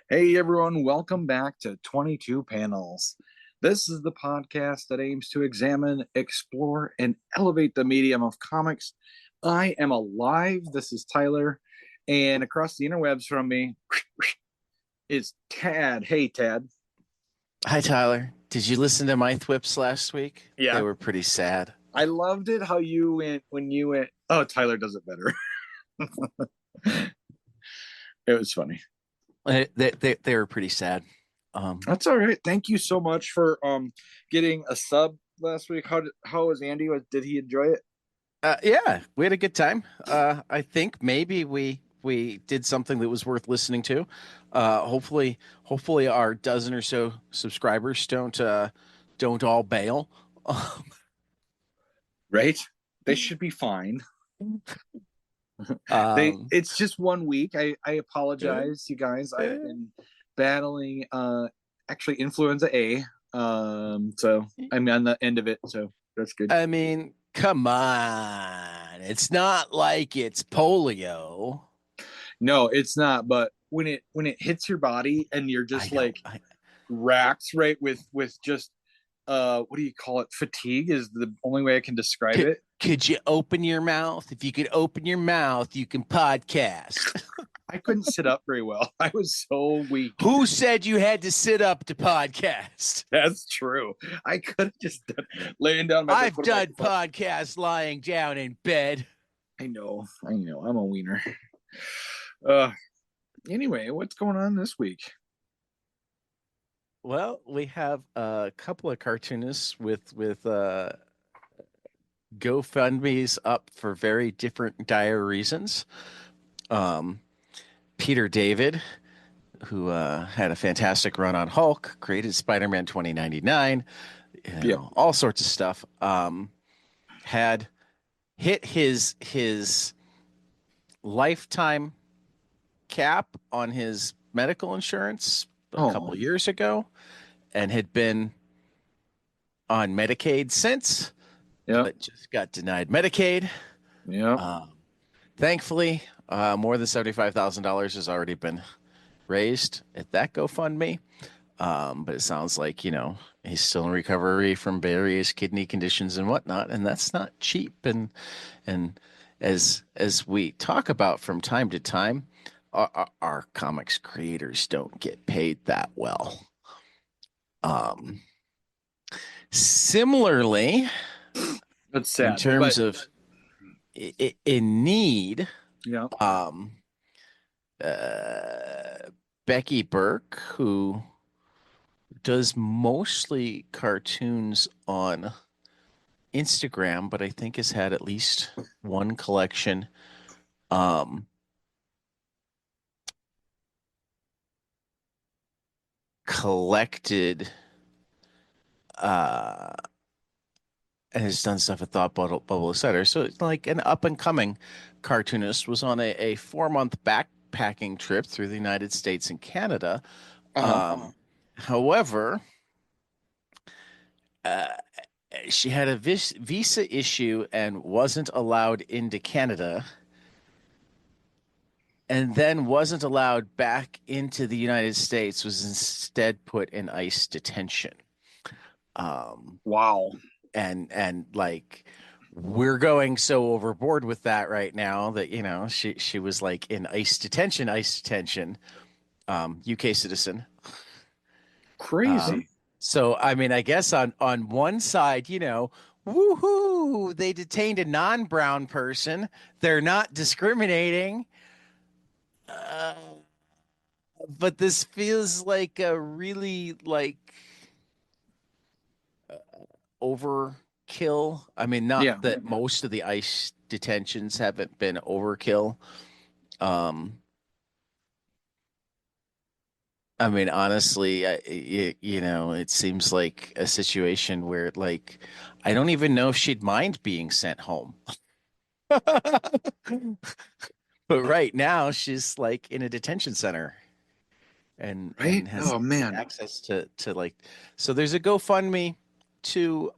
Hey everyone, welcome back to 22 Panels. This is the podcast that aims to examine, explore, and elevate the medium of comics. I am alive. This is Tyler, and across the interwebs from me is Tad. Hey Tad. Hi, Tyler. Did you listen to my thwips last week? They Yeah, were pretty sad. I loved it how you went when you went. Oh, Tyler does it better. It was funny. They were pretty sad. Um, That's all right. Thank you so much for getting a sub last week. How was Andy? Did he enjoy it? yeah, we had a good time. I think maybe we did something that was worth listening to. Hopefully our dozen or so subscribers don't all bail. Right? They should be fine. They Um, it's just 1 week. I apologize, you guys. I've been battling actually influenza A. So I'm on the end of it, so that's good. I mean, come on. It's not like it's polio. No, it's not, but when it hits your body and you're I just know. like racked right with just what do you call it? Fatigue is the only way I can describe Could it. could you open your mouth? If you could open your mouth, you can podcast. I couldn't sit up very well. I was so weak. Who said you had to sit up to podcast? That's true. I could have just done laying down my bed, I've put a done microphone. podcasts lying down in bed. I know. I'm a wiener. Uh, anyway, what's going on this week? Well, we have a couple of cartoonists with GoFundMe's up for very different dire reasons. Um, Peter David, who had a fantastic run on Hulk, created Spider-Man 2099, Yeah. all sorts of stuff. Had hit his lifetime cap on his medical insurance a couple Oh, of years ago and had been on Medicaid since, yeah. but just got denied Medicaid. Yeah. Um, Thankfully, more than $75,000 has already been raised at that GoFundMe. But it sounds like, he's still in recovery from various kidney conditions and whatnot, and that's not cheap. And as we talk about from time to time, our comics creators don't get paid that well. Um, Similarly, That's in sad. But terms of in need, yeah. um, uh, Becky Burke, who does mostly cartoons on Instagram, but I think has had at least one collection um, collected uh, and has done stuff at Thought Bubble Etc. So it's like an up and coming cartoonist was on a 4 month backpacking trip through the United States and Canada. Uh-huh. However, uh, she had a visa issue and wasn't allowed into Canada, and then wasn't allowed back into the United States, was instead put in ICE detention. Um, Wow. and like we're going so overboard with that right now that she was like in ICE detention, UK citizen. Crazy. So I mean, I guess on one side, woohoo, they detained a non-brown person. They're not discriminating. Uh, but this feels like a really like overkill. I mean, not Yeah. that most of the ICE detentions haven't been overkill. Um, I mean, honestly, it seems like a situation where, like, I don't even know if she'd mind being sent home. But right now, she's like in a detention center Right? and has Oh man. access to like. So there's a GoFundMe to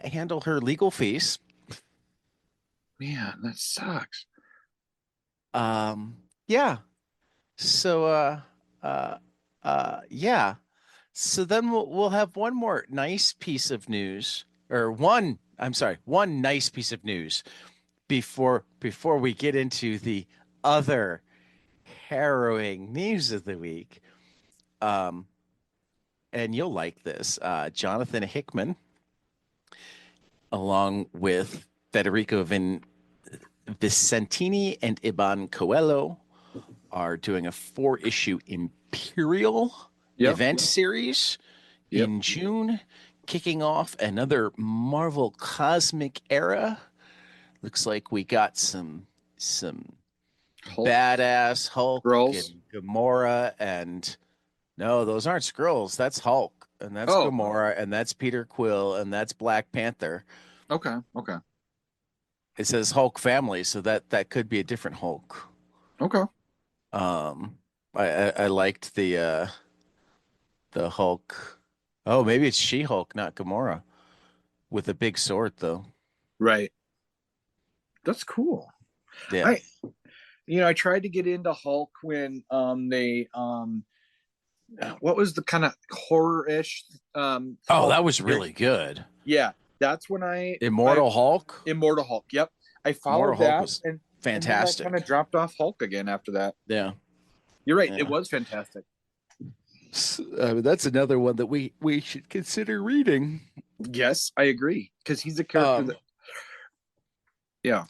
handle her legal fees. Man, that sucks. Yeah, So uh yeah. So then we'll have one more nice piece of news, or one, I'm sorry, one nice piece of news before we get into the other harrowing news of the week. Um, and you'll like this. Jonathan Hickman, along with Federico Vicentini and Iban Coelho, are doing a 4-issue Imperial Yep. event series Yep. in June, kicking off another Marvel Cosmic Era. Looks like we got some Hulk badass Hulk girls. and Gamora, and no, those aren't Skrulls. That's Hulk, and that's Oh, Gamora, and that's Peter Quill, and that's Black Panther. okay. Okay. It says Hulk family, so that could be a different Hulk. Okay. Um, I liked the Hulk. Oh, maybe it's She-Hulk, not Gamora, with a big sword though. Right. That's cool. Yeah. I I tried to get into Hulk when they what was the kind of horror-ish Oh, Hulk that was series? really good. Yeah, that's when I Immortal Hulk. Immortal Hulk. Yep. I Immortal followed Hulk that, was and then I kind fantastic. of dropped off Hulk again after that. Yeah. You're right. It Yeah. was fantastic. That's another one that we should consider reading. Yes, I agree because he's a character Um, that yeah.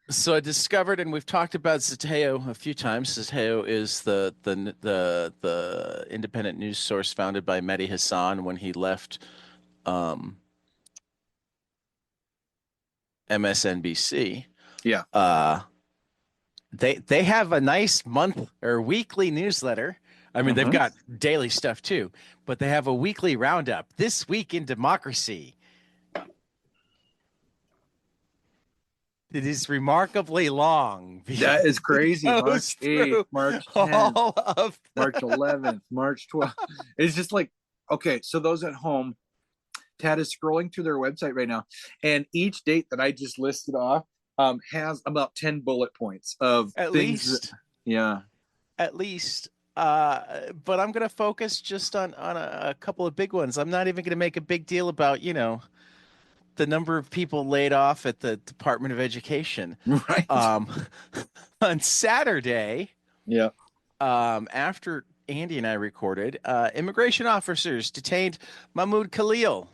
so I discovered, and we've talked about Zateo a few times. Zateo is the independent news source founded by Mehdi Hassan when he left um, MSNBC. Yeah. Uh, they have a nice month or weekly newsletter. I mean, they've Hmm. got daily stuff too, but they have a weekly roundup. This week in democracy. It is remarkably long That is because it crazy. goes March 8th, through March 10th, all of March 11th, March 12th. It's just like, okay, so those at home, Tad is scrolling through their website right now, and each date that I just listed off has about 10 bullet points of at things that, least, yeah. at least. But I'm gonna focus just on a couple of big ones. I'm not even gonna make a big deal about, the number of people laid off at the Department of Education. Right. Um, on Saturday, Yeah. after Andy and I recorded, immigration officers detained Mahmoud Khalil,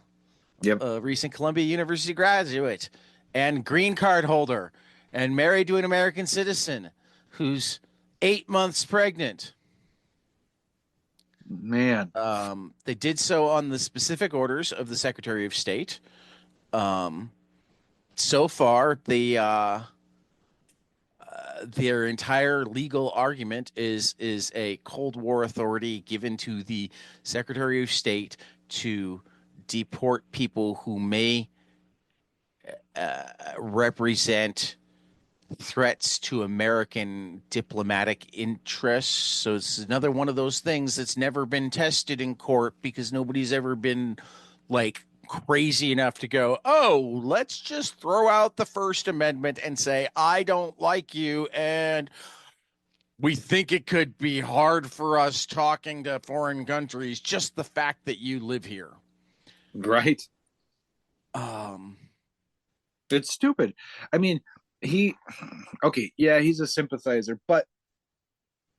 Yep. a recent Columbia University graduate and green card holder, and married to an American citizen who's 8 months pregnant. Man. They did so on the specific orders of the Secretary of State. Um, so far, their entire legal argument is a Cold War authority given to the Secretary of State to deport people who may represent threats to American diplomatic interests. So it's another one of those things that's never been tested in court because nobody's ever been like crazy enough to go, oh, let's just throw out the First Amendment and say, I don't like you. And we think it could be hard for us talking to foreign countries, just the fact that you live here. Right. Um, It's stupid. I mean, he, okay, yeah, he's a sympathizer, but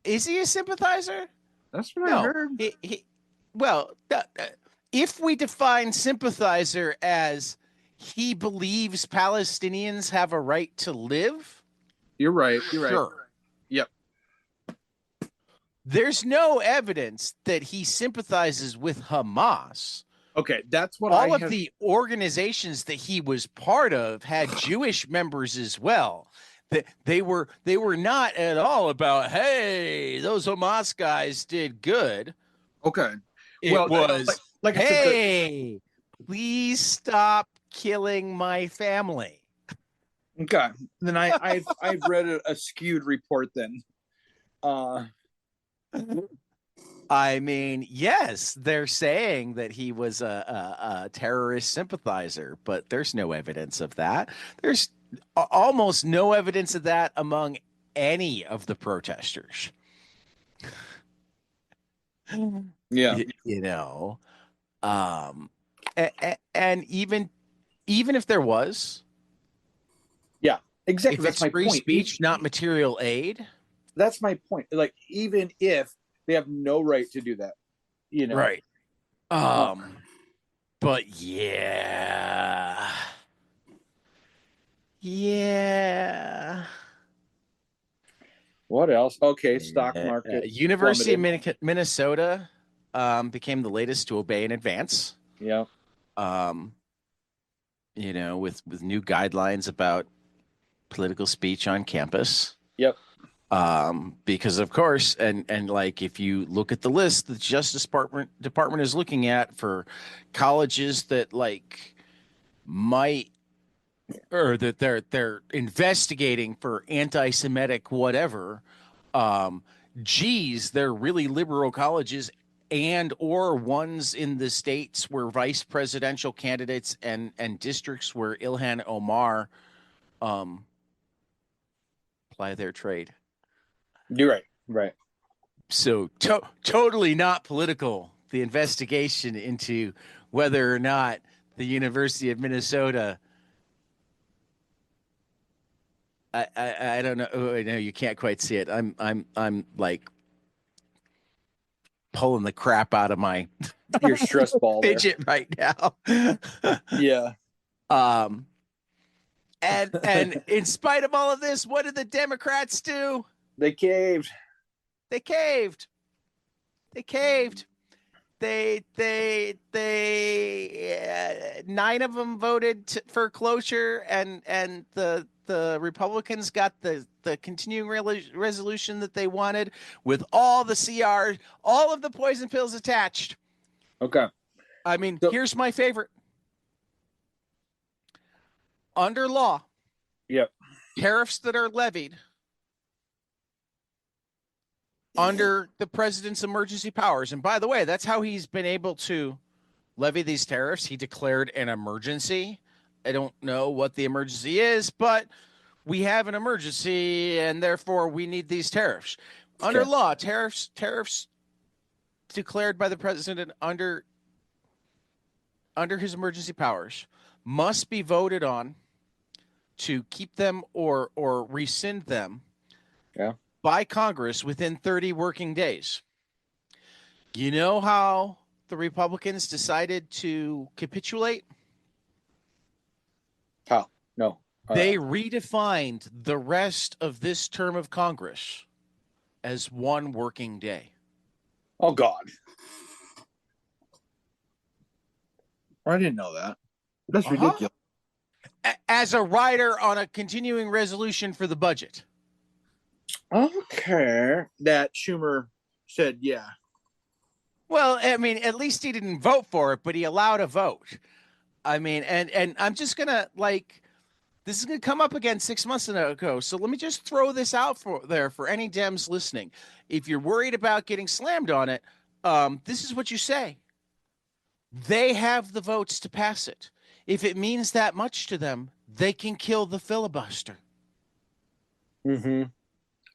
is he a sympathizer? that's what I No, heard. well, if we define sympathizer as he believes Palestinians have a right to live, You're right. You're right. sure. Yep. There's no evidence that he sympathizes with Hamas. Okay, that's what I All of have. the organizations that he was part of had Jewish members as well. That they were not at all about, hey, those Hamas guys did good. Okay. It Well, was, like I said, hey, please stop killing my family. okay. Then I've read a skewed report then. Uh I mean, yes, they're saying that he was a terrorist sympathizer, but there's no evidence of that. There's almost no evidence of that among any of the protesters. Yeah. You know, um, and even if there was, Yeah. Exactly. if That's it's my free point. speech, not material aid, That's my point. Like, even if they have no right to do that, you know. right? Uh, But yeah. what else? Okay, stock Yeah. market University of plummeted. Minnesota became the latest to obey in advance. Yeah. Um, with new guidelines about political speech on campus. Yep. Because of course, and like if you look at the list the Justice Department is looking at for colleges that like might or that they're investigating for anti-Semitic whatever, um, geez, they're really liberal colleges and or ones in the states where vice presidential candidates and districts where Ilhan Omar um, ply their trade. You're right. Right. So totally not political. The investigation into whether or not the University of Minnesota. I don't know. Oh, no, you can't quite see it. I'm like pulling the crap out of my Your stress ball there. fidget right now. Yeah. um, and in spite of all of this, what did the Democrats do? They caved. They caved. They caved. Nine of them voted for closure, and the Republicans got the continuing resolution that they wanted with all the CR, all of the poison pills attached. Okay. I mean, So, here's my favorite. Under law, yep. tariffs that are levied under the president's emergency powers. And by the way, that's how he's been able to levy these tariffs. He declared an emergency. I don't know what the emergency is, but we have an emergency and therefore we need these tariffs. Under Okay. law, tariffs declared by the president under his emergency powers must be voted on to keep them or rescind them Yeah. by Congress within 30 working days. You know how the Republicans decided to capitulate? How? No. They redefined the rest of this term of Congress as one working day. Oh God. I didn't know that. That's ridiculous. As a rider on a continuing resolution for the budget. Okay. That Schumer said, yeah. Well, I mean, at least he didn't vote for it, but he allowed a vote. I mean, and I'm just gonna like this is gonna come up again 6 months ago. So let me just throw this out for any Dems listening. If you're worried about getting slammed on it, this is what you say. They have the votes to pass it. If it means that much to them, they can kill the filibuster. Mm-hmm.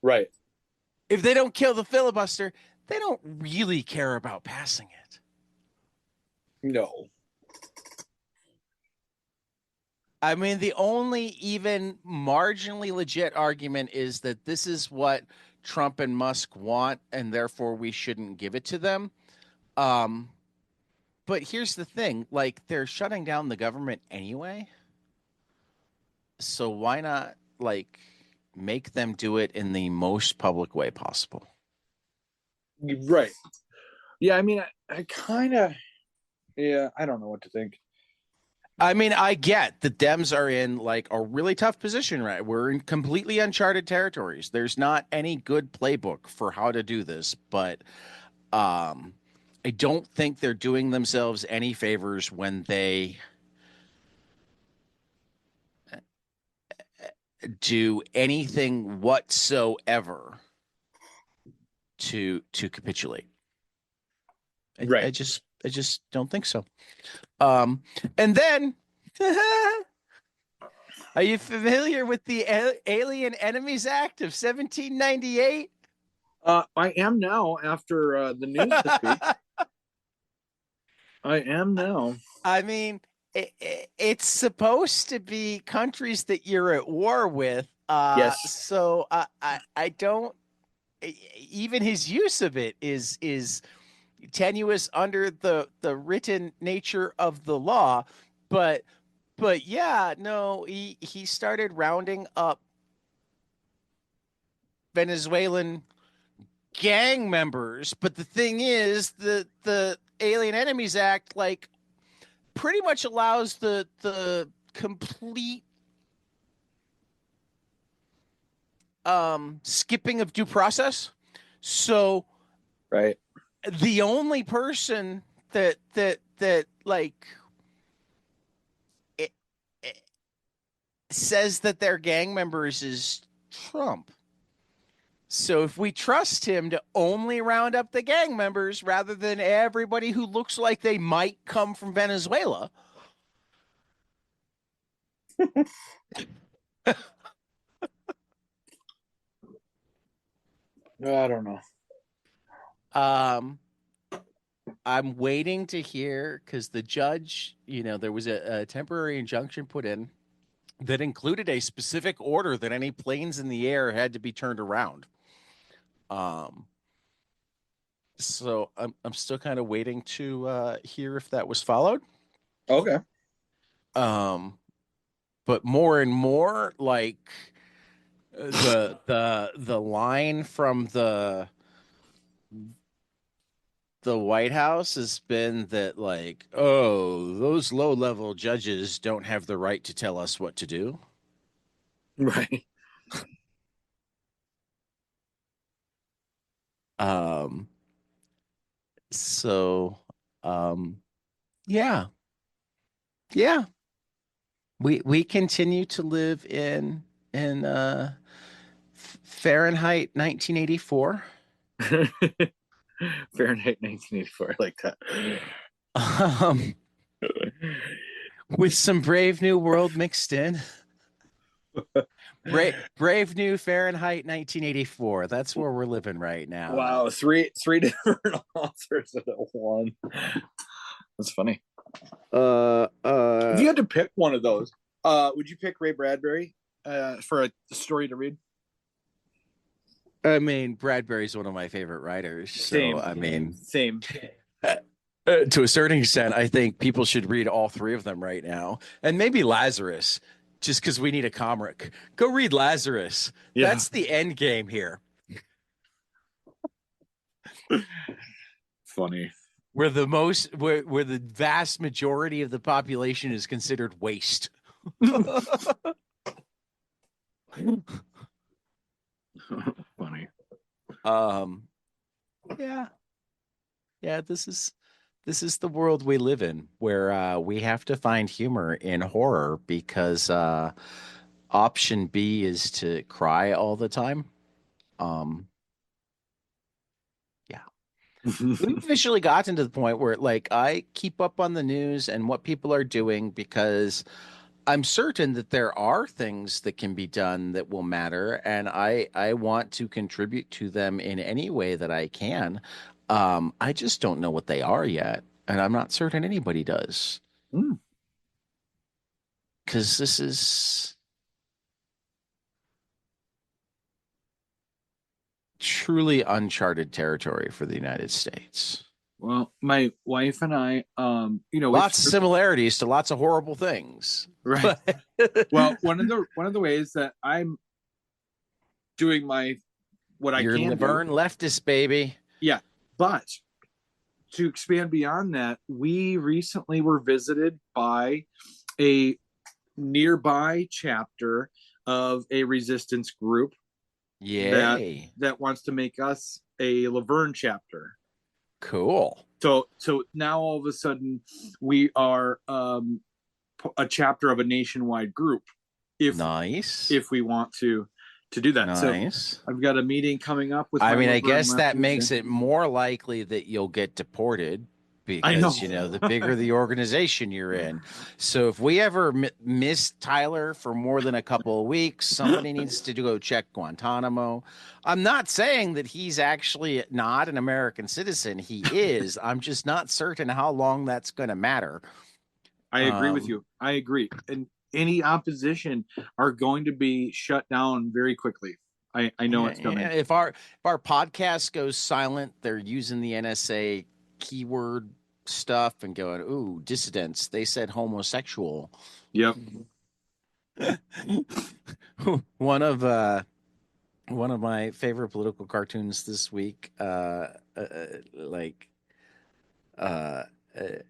Right. If they don't kill the filibuster, they don't really care about passing it. No. I mean, the only even marginally legit argument is that this is what Trump and Musk want, and therefore we shouldn't give it to them. But here's the thing, like they're shutting down the government anyway. So why not like make them do it in the most public way possible? Right. Yeah, I mean, I kind of, yeah, I don't know what to think. I mean, I get the Dems are in like a really tough position, right? We're in completely uncharted territories. There's not any good playbook for how to do this, but I don't think they're doing themselves any favors when they do anything whatsoever to capitulate. Right. I just don't think so. And then are you familiar with the Alien Enemies Act of 1798? I am now after the news this week. I am now. I mean, it's supposed to be countries that you're at war with. Yes. So I don't. Even his use of it is tenuous under the written nature of the law, but yeah, no, he started rounding up Venezuelan gang members. But the thing is, the Alien Enemies Act like pretty much allows the complete skipping of due process. So Right. the only person that like it says that they're gang members is Trump. So if we trust him to only round up the gang members rather than everybody who looks like they might come from Venezuela, I don't know. um, I'm waiting to hear because the judge, there was a temporary injunction put in that included a specific order that any planes in the air had to be turned around. Um, so I'm still kind of waiting to hear if that was followed. Okay. Um, but more and more, like the line from the White House has been that like, oh, those low level judges don't have the right to tell us what to do. Right. Um, so, um, yeah, yeah, we continue to live in Fahrenheit 1984. Fahrenheit 1984. I like that. Um, with some Brave New World mixed in. Brave New Fahrenheit 1984. That's where we're living right now. Wow, three different authors in one. That's funny. Uh, If uh, you had to pick one of those, would you pick Ray Bradbury for a story to read? I mean, Bradbury's one of my favorite writers. So, Same, I mean, same. to a certain extent, I think people should read all three of them right now. And maybe Lazarus, just because we need a comic. Go read Lazarus. Yeah, That's the end game here, funny. where the vast majority of the population is considered waste. Funny. Um, yeah, yeah. This is the world we live in, where we have to find humor in horror because option B is to cry all the time. Um, yeah, we've officially gotten to the point where like I keep up on the news and what people are doing because I'm certain that there are things that can be done that will matter, and I want to contribute to them in any way that I can. I just don't know what they are yet, and I'm not certain anybody does Mm. because this is truly uncharted territory for the United States. Well, my wife and I, Lots of similarities to lots of horrible things. right. But Well, one of the ways that I'm doing what I you're can Laverne do, leftist, baby. yeah. But to expand beyond that, we recently were visited by a nearby chapter of a resistance group that Yay. that wants to make us a Laverne chapter. Cool. So now all of a sudden we are a chapter of a nationwide group if Nice. if we want to do that. So Nice. I've got a meeting coming up with I my mean, I Laverne guess that lefties. makes it more likely that you'll get deported I know. because, the bigger the organization you're in. So if we ever miss Tyler for more than a couple of weeks, somebody needs to go check Guantanamo. I'm not saying that he's actually not an American citizen. He is. I'm just not certain how long that's going to matter. I agree with you. I agree. And any opposition are going to be shut down very quickly. I know it's coming. If our podcast goes silent, they're using the NSA keyword stuff and going, "Ooh, dissidents." They said homosexual. Yep. one of my favorite political cartoons this week,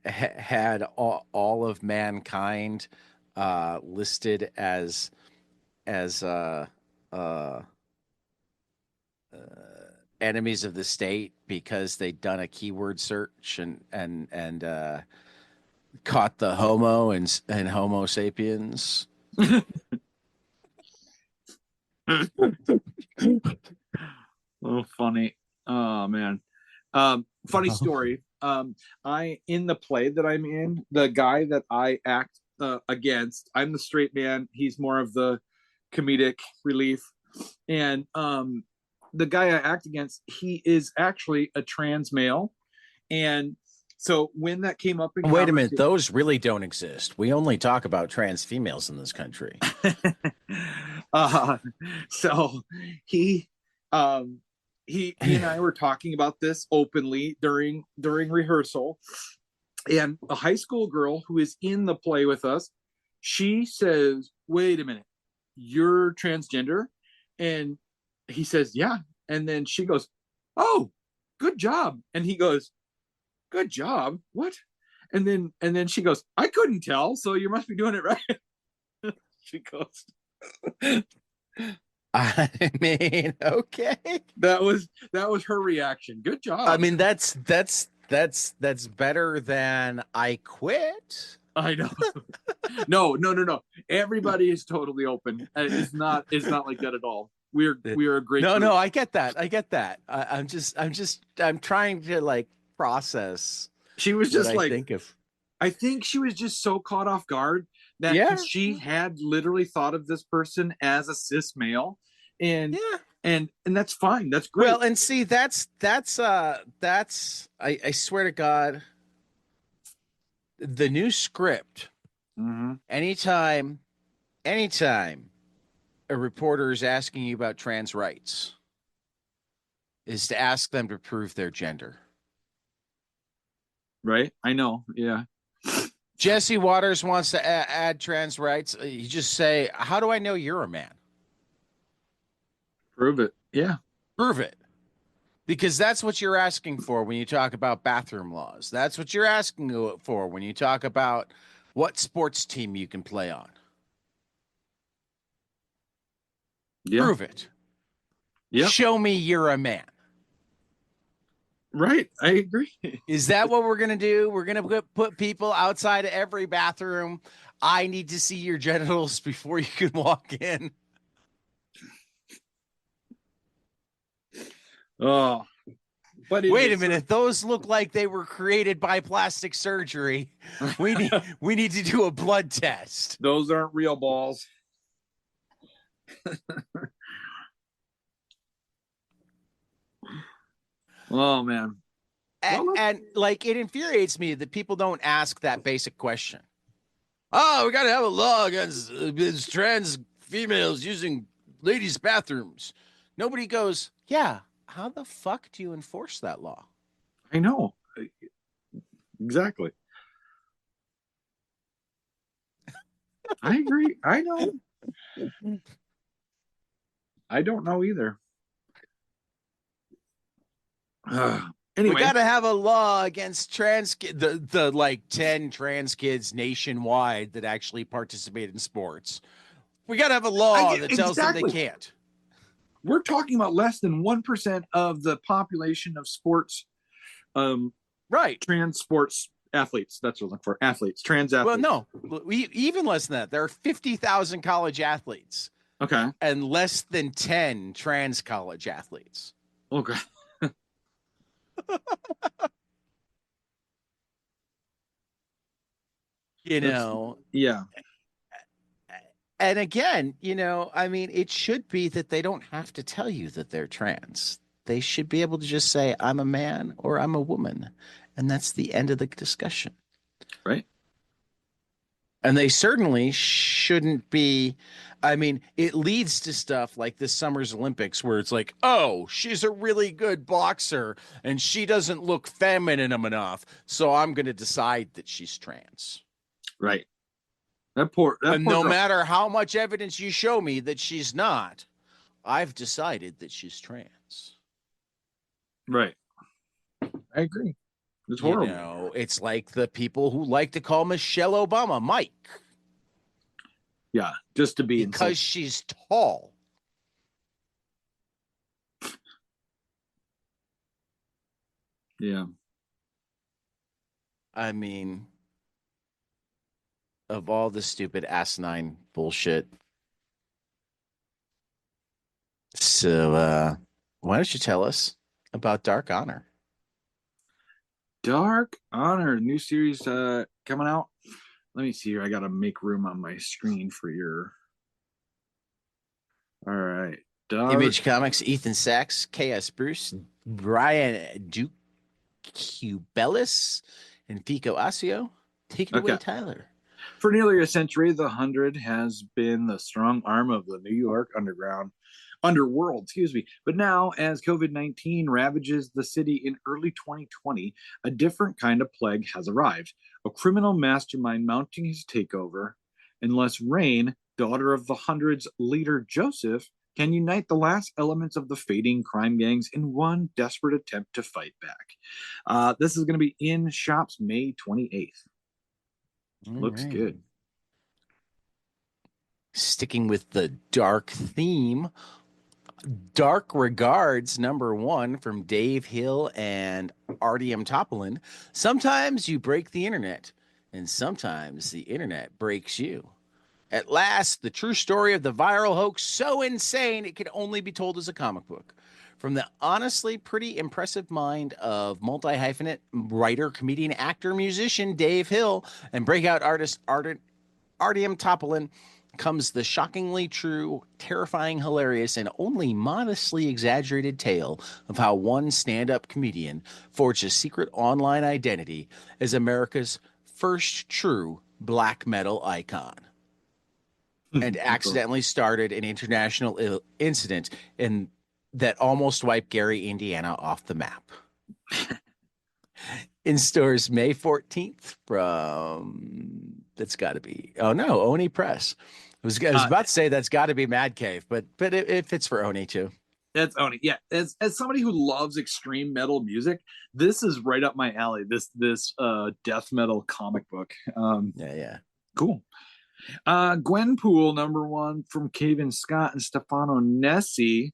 had all of mankind listed as uh, uh, enemies of the state because they'd done a keyword search and caught the homo and Homo sapiens. Oh, funny. Oh man. Funny story. I in the play that I'm in, the guy that I act against, I'm the straight man. He's more of the comedic relief, and the guy I act against, he is actually a trans male, and so when that came up in Wait a minute, those really don't exist. We only talk about trans females in this country. So he he and I were talking about this openly during rehearsal, and a high school girl who is in the play with us, she says, "Wait a minute, you're transgender?" And he says, "Yeah." And then she goes, "Oh, good job." And he goes, "Good job? What?" And then she goes, "I couldn't tell, so you must be doing it right." She goes, I mean, okay. That was her reaction. Good job. I mean, that's better than I quit. I know. No. Everybody is totally open. It's not like that at all. We are a great group. No, I get that. I'm trying to like process. She was just like, think I think she was just so caught off guard that she had literally thought of this person as a cis male, and that's fine. That's great. Well, and see, that's I swear to God, the new script. Mm-hmm. Anytime a reporter is asking you about trans rights, is to ask them to prove their gender. Right? I know. Yeah. Jesse Waters wants to add trans rights. You just say, "How do I know you're a man?" Prove it. Yeah. Prove it. Because that's what you're asking for when you talk about bathroom laws. That's what you're asking for when you talk about what sports team you can play on. Yeah. Prove it. Yeah. Show me you're a man. Right. I agree. Is that what we're going to do? We're going to put people outside of every bathroom. I need to see your genitals before you can walk in. Oh, but wait a minute. Those look like they were created by plastic surgery. We need to do a blood test. Those aren't real balls. Oh man. And like, it infuriates me that people don't ask that basic question. Oh, we got to have a law against trans females using ladies' bathrooms. Nobody goes, yeah, how the fuck do you enforce that law? I know. Exactly. I agree. I know. I don't know either. Anyway, we got to have a law against trans the like 10 trans kids nationwide that actually participate in sports. We got to have a law that tells them they can't. We're talking about less than 1% of the population of sports, right? Trans sports athletes. That's what I'm looking for. Athletes, trans athletes. Well, no, even less than that. There are 50,000 college athletes. Okay. And less than 10 trans college athletes. Okay. You That's know, yeah, and again, I mean, it should be that they don't have to tell you that they're trans. They should be able to just say, I'm a man or I'm a woman. And that's the end of the discussion. right. And they certainly shouldn't be. I mean, it leads to stuff like this summer's Olympics where it's like, oh, she's a really good boxer and she doesn't look feminine enough. So I'm going to decide that she's trans. Right. That And poor no girl. matter how much evidence you show me that she's not, I've decided that she's trans. Right. I agree. It's horrible. It's like the people who like to call Michelle Obama Mike Yeah, just to be because insulted. she's tall. Yeah. I mean, of all the stupid asinine bullshit. So, why don't you tell us about Dark Honor? Dark Honor, new series coming out. Let me see here. I gotta make room on my screen for your. All right, Dark. Image Comics, Ethan Sachs, K.S. Bruce, Brian Duke Cubellis, and Fico Asio. Take it away, Okay. Tyler. For nearly a century, the 100 has been the strong arm of the New York underworld, excuse me. But now, as COVID-19 ravages the city in early 2020, a different kind of plague has arrived. A criminal mastermind mounting his takeover, unless Rain, daughter of the 100's leader Joseph, can unite the last elements of the fading crime gangs in one desperate attempt to fight back. This is going to be in shops May 28th. All Looks right. good. Sticking with the dark theme, Dark Regards #1 from Dave Hill and Artyom Topolin. Sometimes you break the internet, and sometimes the internet breaks you. At last, the true story of the viral hoax so insane it could only be told as a comic book. From the honestly pretty impressive mind of multi-hyphenate writer, comedian, actor, musician Dave Hill and breakout artist Artyom Topolin comes the shockingly true, terrifying, hilarious, and only modestly exaggerated tale of how one stand-up comedian forged a secret online identity as America's first true black metal icon and accidentally started an international incident in that almost wiped Gary, Indiana off the map. In stores May 14th from that's got to be Oni Press. I was about to say that's got to be Mad Cave, but it fits for Oni too. That's Oni. Yeah, as somebody who loves extreme metal music, this is right up my alley. This death metal comic book. Yeah. Cool. Gwenpool #1 from Caven Scott and Stefano Nessi.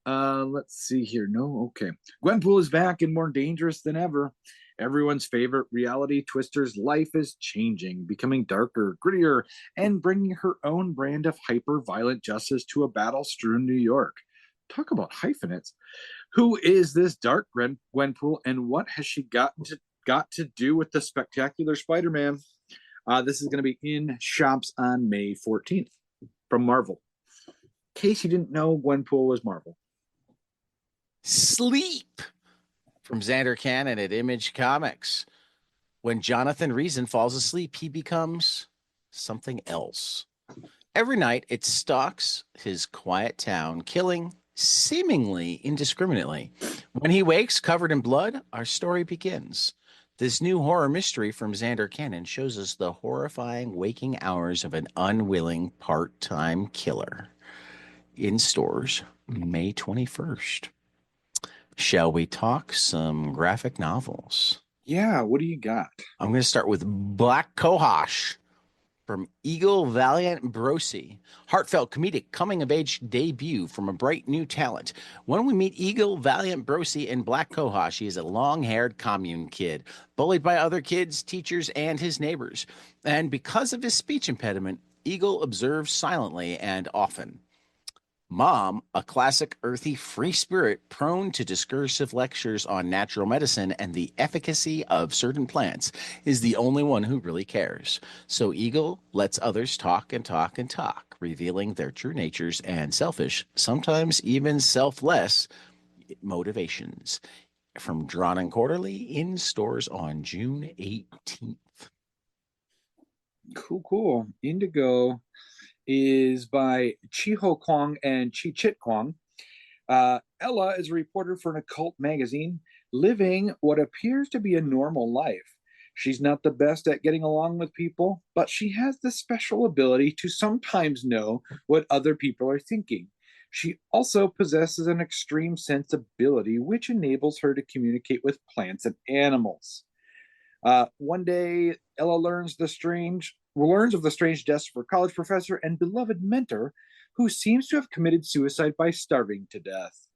Let's see here. No, okay. Gwenpool is back and more dangerous than ever. Everyone's favorite reality twister's life is changing, becoming darker, grittier, and bringing her own brand of hyper-violent justice to a battle-strewn New York. Talk about hyphenates. Who is this dark Gwenpool, and what has she got to do with the spectacular Spider-Man? This is going to be in shops on May 14th from Marvel. In case you didn't know, Gwenpool was Marvel. Sleep from Xander Cannon at Image Comics. When Jonathan Reason falls asleep, he becomes something else. Every night, it stalks his quiet town, killing seemingly indiscriminately. When he wakes, covered in blood, our story begins. This new horror mystery from Xander Cannon shows us the horrifying waking hours of an unwilling part-time killer. In stores, May 21st. Shall we talk some graphic novels? Yeah, what do you got? I'm going to start with Black Cohosh from Eagle Valiant Brosi. Heartfelt comedic coming of age debut from a bright new talent. When we meet Eagle Valiant Brosi in Black Cohosh, he is a long-haired commune kid, bullied by other kids, teachers, and his neighbors. And because of his speech impediment, Eagle observes silently and often. Mom, a classic earthy free spirit prone to discursive lectures on natural medicine and the efficacy of certain plants, is the only one who really cares. So Eagle lets others talk and talk and talk, revealing their true natures and selfish, sometimes even selfless motivations. From Drawn and Quarterly in stores on June 18th. Cool. Indigo is by Chiho Kwong and Chi Chit Kwong. Ella is a reporter for an occult magazine, living what appears to be a normal life. She's not the best at getting along with people, but she has the special ability to sometimes know what other people are thinking. She also possesses an extreme sensibility, which enables her to communicate with plants and animals. One day, Ella learns of the strange deaths of her college professor and beloved mentor, who seems to have committed suicide by starving to death.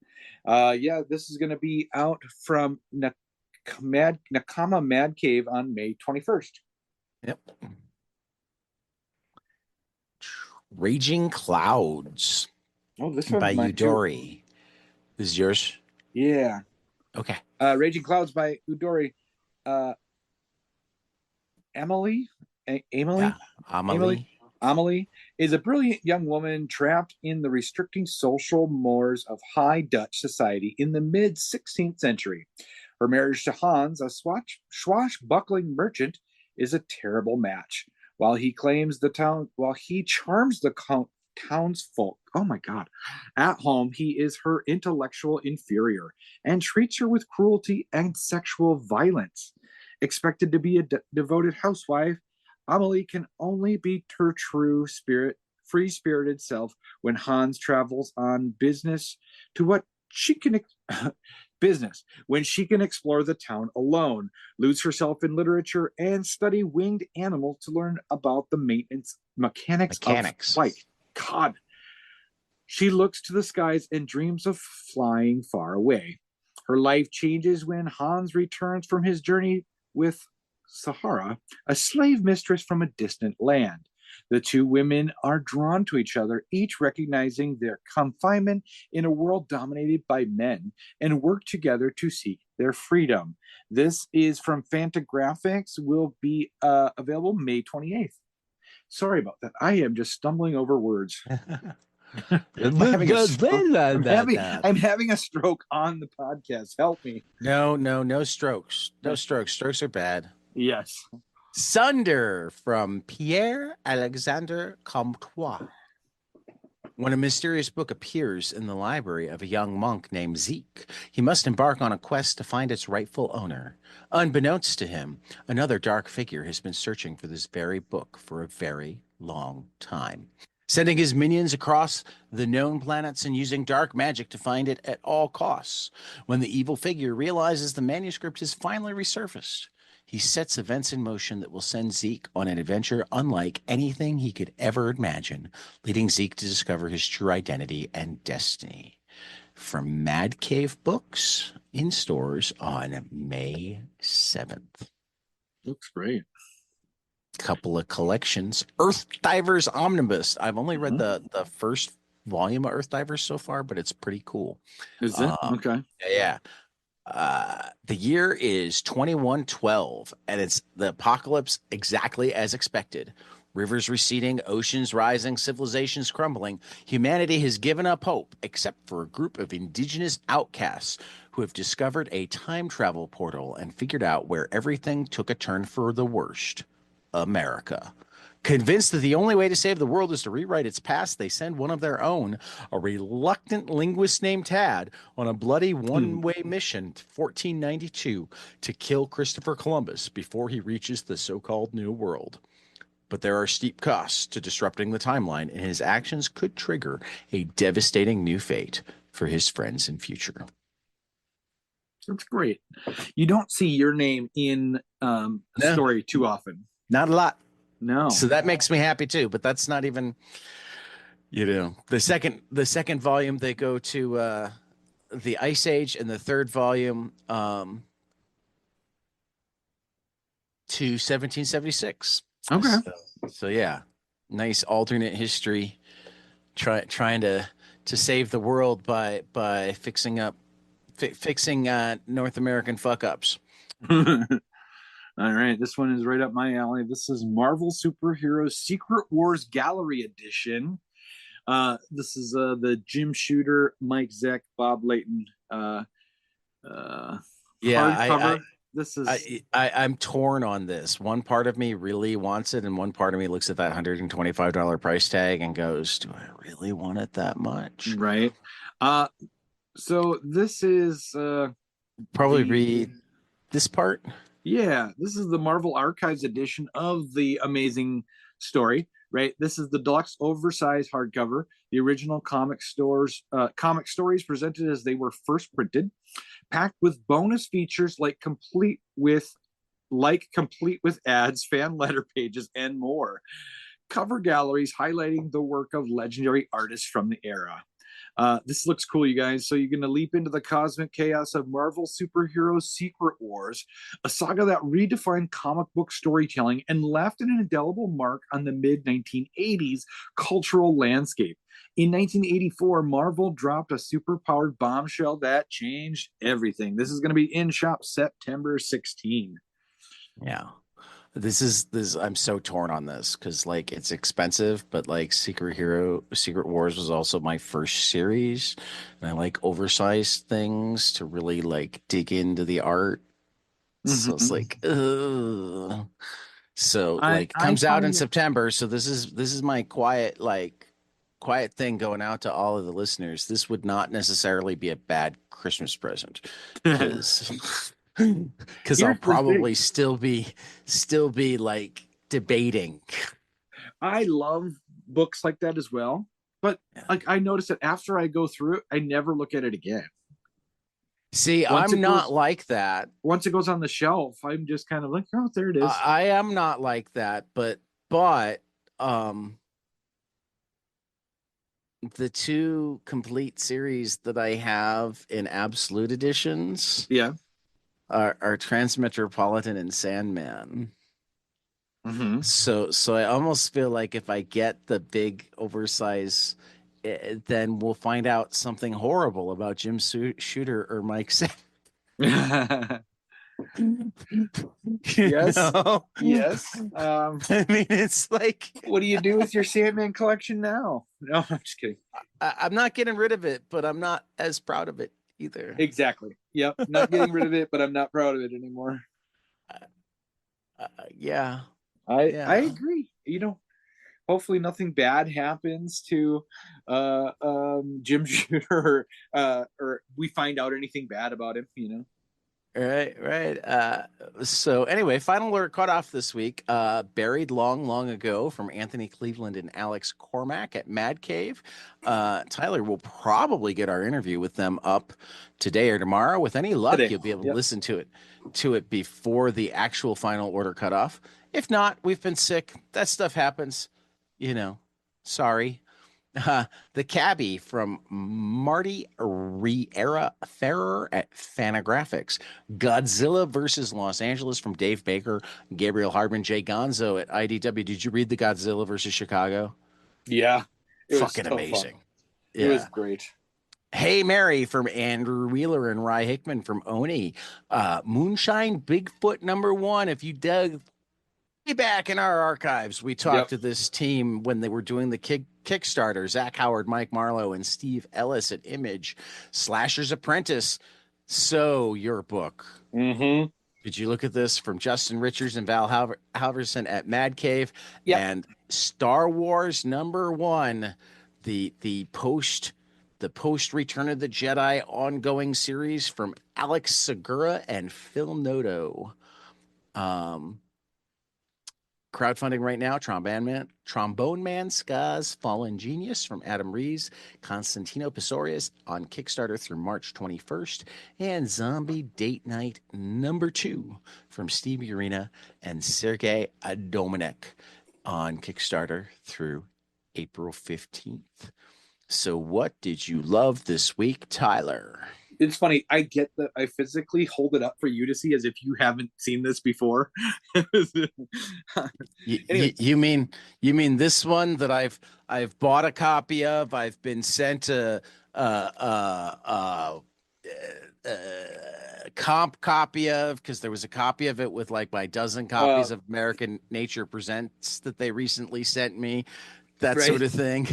Yeah, this is going to be out from Nakama Mad Cave on May 21st. Yep. Raging Clouds Oh, this by one's mine too. Eudori. This is yours? Yeah. Okay. Raging Clouds by Udori. Emily, Yeah. Emily, Amelie. Amelie is a brilliant young woman trapped in the restricting social mores of High Dutch society in the mid 16th century. Her marriage to Hans, a swashbuckling merchant, is a terrible match. While he charms the townsfolk. Oh my God! At home, he is her intellectual inferior and treats her with cruelty and sexual violence. Expected to be a devoted housewife, Amelie can only be her true spirit, free spirited self when Hans travels on business to what she can business when she can explore the town alone, lose herself in literature, and study winged animals to learn about the maintenance mechanics of flight. God, she looks to the skies and dreams of flying far away. Her life changes when Hans returns from his journey with Sahara, a slave mistress from a distant land. The two women are drawn to each other, each recognizing their confinement in a world dominated by men, and work together to seek their freedom. This is from Fantagraphics, will be available May 28th. Sorry about that. I am just stumbling over words. I'm having a stroke. I'm having a stroke on the podcast. Help me. No strokes. No strokes. Strokes are bad. Yes. Sunder from Pierre Alexander Comtois. When a mysterious book appears in the library of a young monk named Zeke, he must embark on a quest to find its rightful owner. Unbeknownst to him, another dark figure has been searching for this very book for a very long time, sending his minions across the known planets and using dark magic to find it at all costs. When the evil figure realizes the manuscript has finally resurfaced, he sets events in motion that will send Zeke on an adventure unlike anything he could ever imagine, leading Zeke to discover his true identity and destiny. From Mad Cave Books in stores on May 7th. Looks great. Couple of collections. Earth Divers Omnibus. I've only read the first volume of Earth Divers so far, but it's pretty cool. Is it? Okay. Yeah. The year is 2112, and it's the apocalypse exactly as expected. Rivers receding, oceans rising, civilizations crumbling. Humanity has given up hope, except for a group of indigenous outcasts who have discovered a time travel portal and figured out where everything took a turn for the worst. America. Convinced that the only way to save the world is to rewrite its past, they send one of their own, a reluctant linguist named Tad, on a bloody one-way mission to 1492 to kill Christopher Columbus before he reaches the so-called New World. But there are steep costs to disrupting the timeline, and his actions could trigger a devastating new fate for his friends and future. That's great. You don't see your name in a story too often. Not a lot. No. So that makes me happy too, but that's not even, the second volume they go to the Ice Age, and the third volume to 1776. Okay. So yeah, nice alternate history, trying to to save the world by fixing North American fuck ups. All right, this one is right up my alley. This is Marvel Superheroes Secret Wars Gallery Edition. This is the Jim Shooter, Mike Zeck, Bob Layton uh, Yeah, hardcover. This is I'm torn on this. One part of me really wants it, and one part of me looks at that $125 price tag and goes, "Do I really want it that much?" right. Uh, so this is Probably the read this part. Yeah, this is the Marvel Archives edition of the Amazing Story, right? This is the deluxe oversized hardcover. The original comic stories presented as they were first printed, packed with bonus features complete with ads, fan letter pages, and more. Cover galleries highlighting the work of legendary artists from the era. This looks cool, you guys. So you're going to leap into the cosmic chaos of Marvel Superheroes Secret Wars, a saga that redefined comic book storytelling and left an indelible mark on the mid 1980s cultural landscape. In 1984, Marvel dropped a superpowered bombshell that changed everything. This is going to be in shop September 16. Yeah. This I'm so torn on this because like it's expensive, but like Secret Wars was also my first series, and I like oversized things to really like dig into the art. So it's Mm-hmm. like, ugh. So like I comes out in find September. So this is my quiet thing going out to all of the listeners. This would not necessarily be a bad Christmas present because I'll here's the probably thing. still be like debating. I love books like that as well. But like I notice that after I go through it, I never look at it again. See, Once I'm it not goes like that. once it goes on the shelf, I'm just kind of like, oh, there it is. I am not like that, but um the two complete series that I have in absolute editions Yeah. are Transmetropolitan and Sandman. Mm-hmm. So I almost feel like if I get the big oversize, then we'll find out something horrible about Shooter or Mike Sapp. You Yes. know? Yes. I mean, it's like What do you do with your Sandman collection now? No, I'm just kidding. I'm not getting rid of it, but I'm not as proud of it either. Exactly. Yep. Not getting rid of it, but I'm not proud of it anymore. Yeah, I yeah. agree. Hopefully nothing bad happens to Jim Shooter or we find out anything bad about him. Right, right. So anyway, final alert cut off this week. Buried long, long ago from Anthony Cleveland and Alex Cormack at Mad Cave. Tyler will probably get our interview with them up today or tomorrow. With any luck, Today. you'll be able to Yep. listen to it before the actual final order cutoff. If not, we've been sick. That stuff happens. You know, sorry. The cabbie from Marty Riera Ferrer at Fanagraphics. Godzilla versus Los Angeles from Dave Baker, Gabriel Hardman, Jay Gonzo at IDW. Did you read the Godzilla versus Chicago? Yeah. It was Fucking so fun. amazing. It was Yeah. great. Hey Mary from Andrew Wheeler and Rye Hickman from Oni. Moonshine Bigfoot #1. If you dug back in our archives, we talked Yep. to this team when they were doing the Kickstarter. Zach Howard, Mike Marlowe, and Steve Ellis at Image. Slasher's Apprentice. So your book. Mm-hmm. Did you look at this from Justin Richards and Val Halverson at Mad Cave? Yep. And Star Wars #1, the post Return of the Jedi ongoing series from Alex Segura and Phil Noto. Crowdfunding right now, Trombone Man, Ska's Fallen Genius from Adam Rees, Constantino Pistorius on Kickstarter through March 21st, and Zombie Date Night #2 from Steve Urena and Sergei Dominik on Kickstarter through April 15th. So what did you love this week, Tyler? It's funny. I get that I physically hold it up for you to see as if you haven't seen this before. You, you, Anyways, you mean you mean this one that I've bought a copy of? I've been sent a comp copy of because there was a copy of it with like my dozen uh, copies of American Nature Presents that they recently sent me. That sort right? of thing.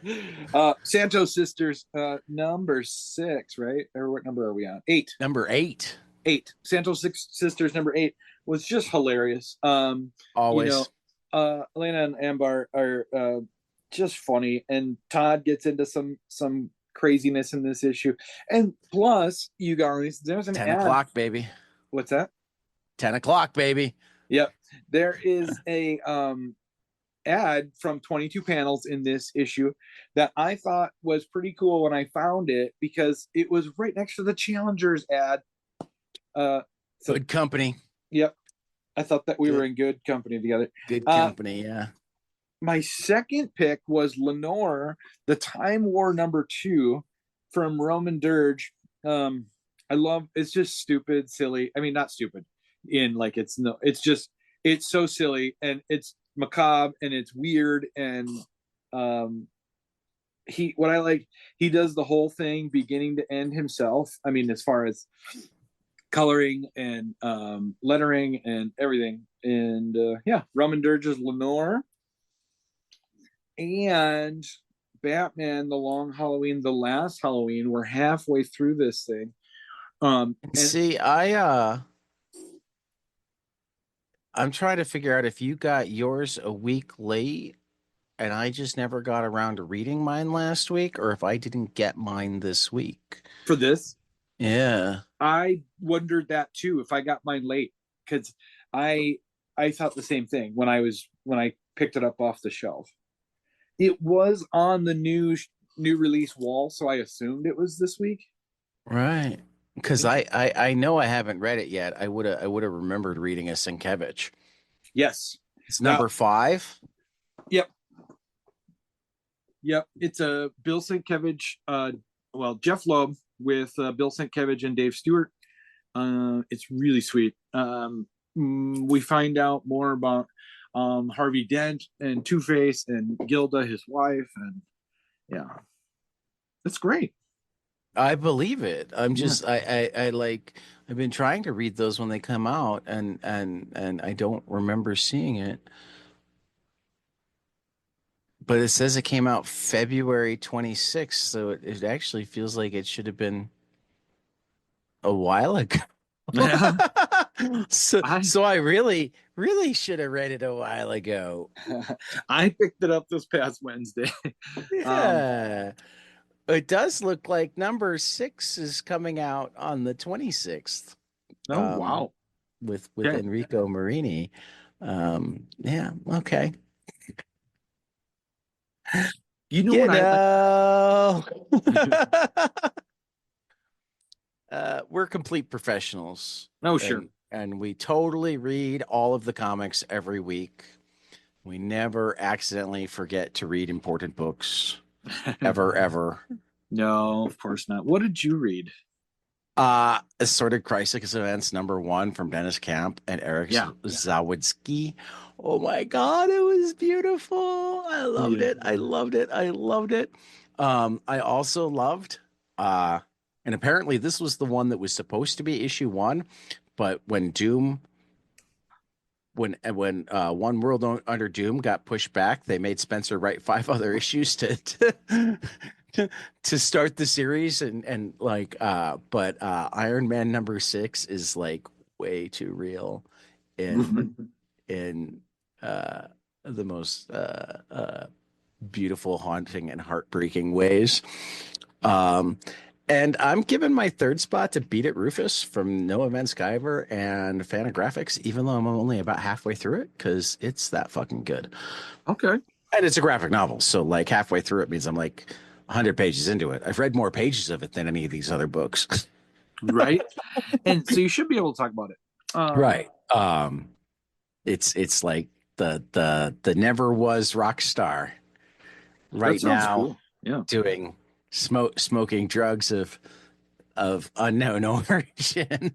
Yes. Santos Sisters, number six, right? Or what number are we on? Eight. Number 8, Eight. Santos Sisters, number eight, was just hilarious. You know, always. Elena and Ambar are just funny, and Todd gets into some craziness in this issue. And plus, you guys, there's an 10 ad. o'clock, baby. What's that? 10 o'clock, baby. Yep. There is a ad from 22 panels in this issue that I thought was pretty cool when I found it because it was right next to the Challengers ad. Uh, so, Good company. yep, I thought that we were Good in good company together. good Uh, company, yeah. my second pick was Lenore, the Time War number 2 from Roman Dirge. I love it's just stupid, silly. I mean, not stupid in like it's no, it's just it's so silly and it's macabre and it's weird and um he what I like he does the whole thing beginning to end himself. I mean, as far as coloring and lettering and everything. And yeah, Roman Dirge's Lenore and Batman: The Long Halloween, The Last Halloween. We're halfway through this thing. And See, I'm trying to figure out if you got yours a week late and I just never got around to reading mine last week, or if I didn't get mine this week. for this, Yeah. I wondered that too if I got mine late because I I thought the same thing when I picked it up off the shelf. It was on the new release wall, so I assumed it was this week. Right. Because Interesting. I know I haven't read it yet. I would have remembered reading a Sienkiewicz. Yes. It's Now, number 5. yep, yep. It's a Bill Sienkiewicz. Well, Jeff Loeb with Bill Sienkiewicz and Dave Stewart. It's really sweet. We find out more about Harvey Dent and Two Face and Gilda, his wife, and yeah, it's great. I believe it. I'm Yeah. just I like I've been trying to read those when they come out and I don't remember seeing it. But it says it came out February 26th, so it actually feels like it should have been a while ago. Yeah. So I so I really should have read it a while ago. I picked it up this past Wednesday. Um, Yeah. It does look like number 6 is coming out on the 26th. oh Um wow. with Okay. Enrico Marini. Yeah, okay. You know You what I like? know. We're complete professionals Oh sure. and we totally read all of the comics every week. We never accidentally forget to read important books ever. No, of course not. What did you read? Assorted Crisis Events #1 from Dennis Camp and Eric Yeah. Zawadzki. Oh my God, it was beautiful. I loved Yeah. it. I loved it. I loved it. I also loved, and apparently this was the one that was supposed to be issue 1, but when One World Under Doom got pushed back, they made Spencer write 5 other issues to start the series and like but Iron Man #6 is like way too real in in uh the most beautiful, haunting, and heartbreaking ways. Um, and I'm giving my third spot to Beat It Rufus from Noah Van Sciver and Fantagraphics, even though I'm only about halfway through it because it's that fucking good. Okay. And it's a graphic novel, so like halfway through it means I'm like 100 pages into it. I've read more pages of it than any of these other books. Right. And so you should be able to talk about it. Right. It's like the never was rock star That right sounds now cool. Yeah. doing smoking drugs of of unknown origin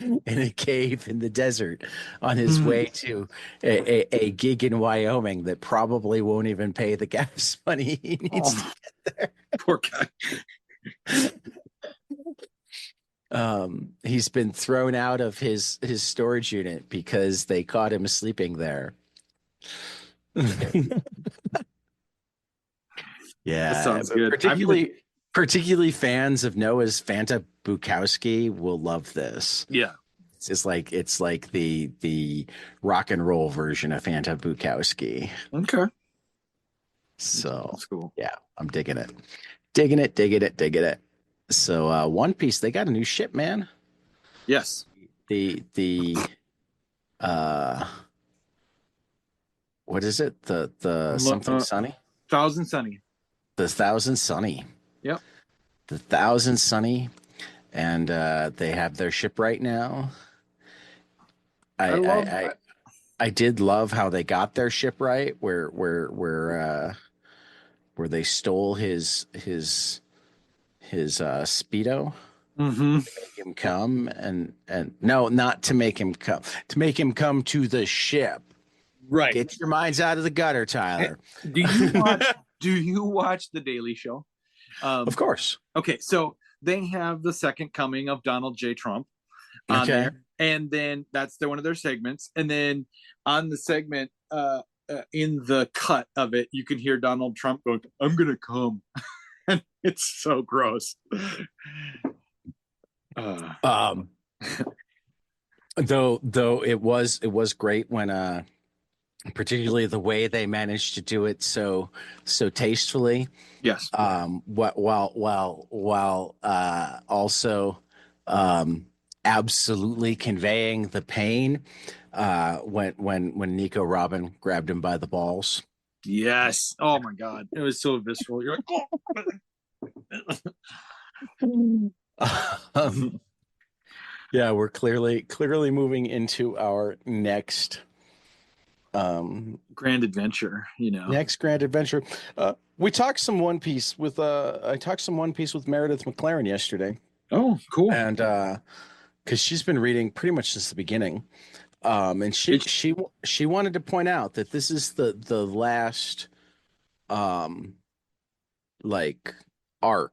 in a cave in the desert on his Hmm. way to a gig in Wyoming that probably won't even pay the gas money he needs to Oh, get there. poor guy. He's been thrown out of his storage unit because they caught him sleeping there. That Yeah, sounds but good. I'm gonna. particularly fans of Noah's Fanta Bukowski will love this. Yeah. It's like the rock and roll version of Fanta Bukowski. Okay. So That's cool. yeah, I'm digging it. Digging it, digging it, digging it. So One Piece, they got a new ship, man. Yes. The uh what is it? The something sunny? Thousand Sunny. The Thousand Sunny. Yep. The Thousand Sunny. And they have their ship right now. I I I love. I, I did love how they got their ship right, where they stole his speedo, Mm-hmm. make him come and no, not to make him come, to make him come to the ship. Right. Get your minds out of the gutter, Eh, Tyler. Do you watch? Do you watch the Daily Show? Of course. Okay, so they have the second coming of Donald J. Trump on Okay. there, and then one of their segments, and then on the segment, in the cut of it, you can hear Donald Trump going, "I'm gonna come," and it's so gross. Uh, Um, though it was great when particularly the way they managed to do it so tastefully. yes. While also absolutely conveying the pain when Nico Robin grabbed him by the balls. Yes. Oh my God. It was so visceral. You're like, Um, yeah, we're clearly moving into our grand adventure, next grand adventure. We talked some One Piece with I talked some One Piece with Meredith McLaren yesterday, Oh, cool. and because she's been reading pretty much since the beginning. And she It's, she she wanted to point out that this is the last um like arc.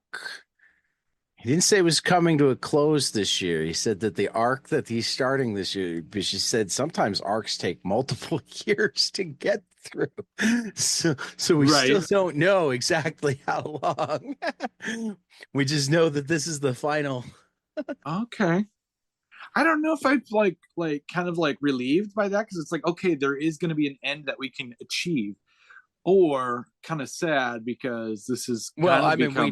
He didn't say it was coming to a close this year. He said that the arc that he's starting this year, but she said sometimes arcs take multiple years to get through. So we right. still don't know exactly how long. We just know that this is the final. Okay. I don't know if I'd like kind of like relieved by that because it's like, okay, there is going to be an end that we can achieve, or kind of sad because this is Well, kind I of mean, become.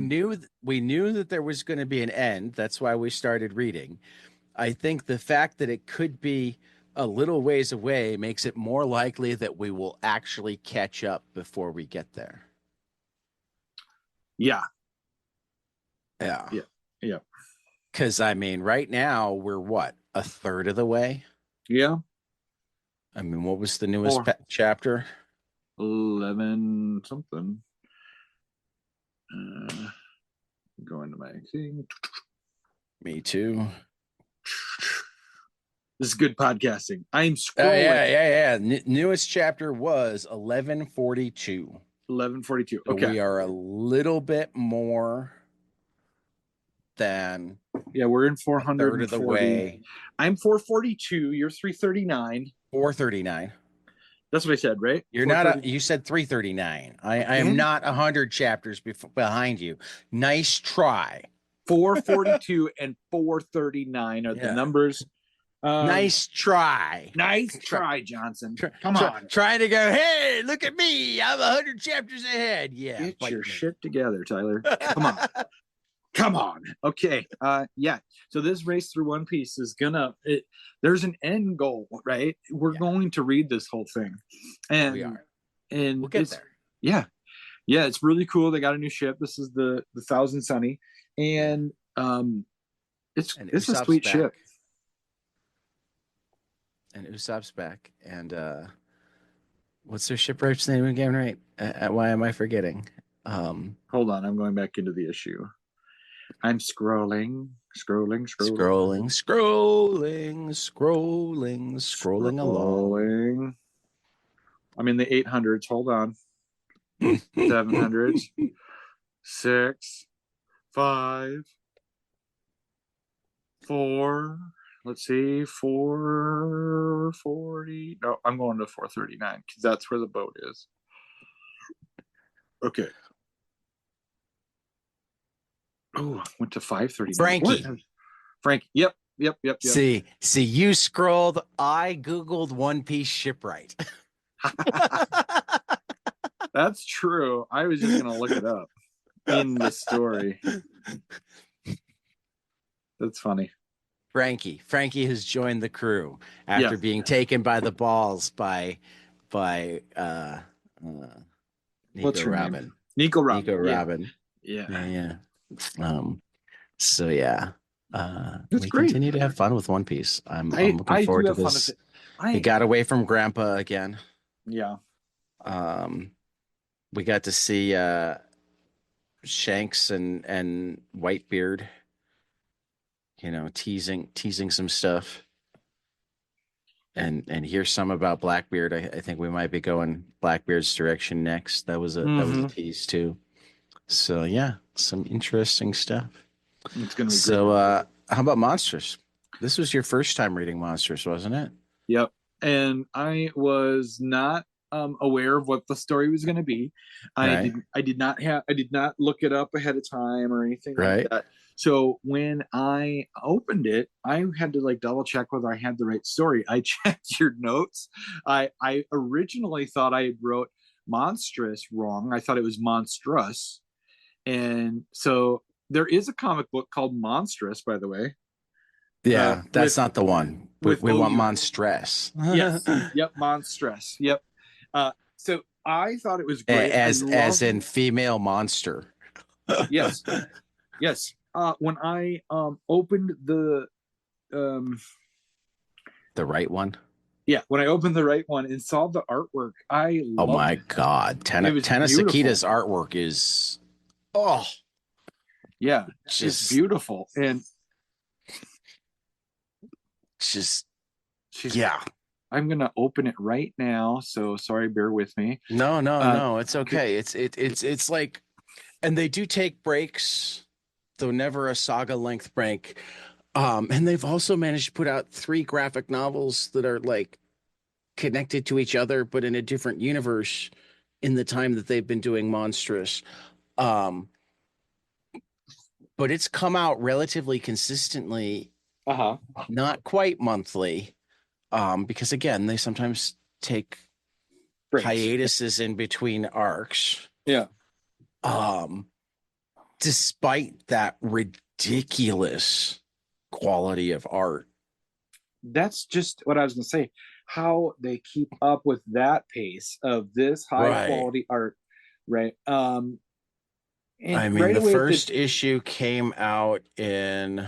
we knew that there was going to be an end. That's why we started reading. I think the fact that it could be a little ways away makes it more likely that we will actually catch up before we get there. Yeah. Yeah. Yeah. Yeah. Because I mean, right now we're what, a third of the way? Yeah. I mean, what was the newest Or chapter? 11 something. Going to my thing. Me too. This is good podcasting. I'm Oh scrolling. yeah. Newest chapter was 1142. 11:42. So Okay. we are a little bit more than Yeah, we're in a third of the 440. way. I'm 442. You're 339. 439. That's what I said, right? You're not you said 339. I am Again? not 100 chapters behind you. Nice try. 442 and 439 are the Yeah. numbers. Nice try. Nice try, Johnson. Come on. Trying to go, hey, look at me. I'm 100 chapters ahead. Yeah. Get your me. shit together, Tyler. Come on. Come on. Okay. Yeah. So this race through One Piece is there's an end goal, right? We're going to read this whole thing. And we are. And we'll get there. Yeah. Yeah, it's really cool. They got a new ship. This is the Thousand Sunny. And it's a sweet ship. And Usopp's back. And what's their shipwright's name again, right? Why am I forgetting? Hold on, I'm going back into the issue. I'm scrolling, scrolling, scrolling, Scrolling along. scrolling. I'm in the 800s. Hold on. 700s. 6, 5, 4. Let's see. 440. No, I'm going to 439 because that's where the boat is. Okay. Oh, went to 539. What? Frankie. Frank. Yep. See, you scrolled. I Googled One Piece shipwright. That's true. I was just gonna look it up in the story. That's funny. Frankie has joined the crew after being taken by the balls by What's Nico her Robin. name? Nico Robin. Nico Robin. Yeah. So yeah. That's We great. continue to have fun with One Piece. I'm looking forward to this. We got away from Grandpa again. Yeah. We got to see Shanks and Whitebeard, teasing some stuff. And hear some about Blackbeard. I think we might be going Blackbeard's direction next. That was a tease too. So yeah, some interesting stuff. It's gonna be so great. How about Monstress? This was your first time reading Monstress, wasn't it? Yep. And I was not aware of what the story was going to be. I did not look it up ahead of time or anything like that. So when I opened it, I had to like double check whether I had the right story. I checked your notes. I originally thought I had wrote Monstress wrong. I thought it was Monstress. And so there is a comic book called Monstress, by the way. Yeah, that's not the one. We want Monstress. Yes. Yep. Monstress. Yep. So I thought it was great. As in female monster. Yes. When I opened the right one. Yeah, when I opened the right one and saw the artwork, I loved my it. God, Tana Sakita's artwork is it's beautiful and she's I'm gonna open it right now, so sorry, bear with me. No, it's okay. It's like, and they do take breaks, though never a saga length break. And they've also managed to put out 3 graphic novels that are like connected to each other, but in a different universe in the time that they've been doing Monstress. But it's come out relatively consistently, not quite monthly, because again, they sometimes take hiatuses in between arcs. Yeah. Despite that ridiculous quality of art. That's just what I was going to say. How they keep up with that pace of this high quality art, right? And I mean, the first issue came out in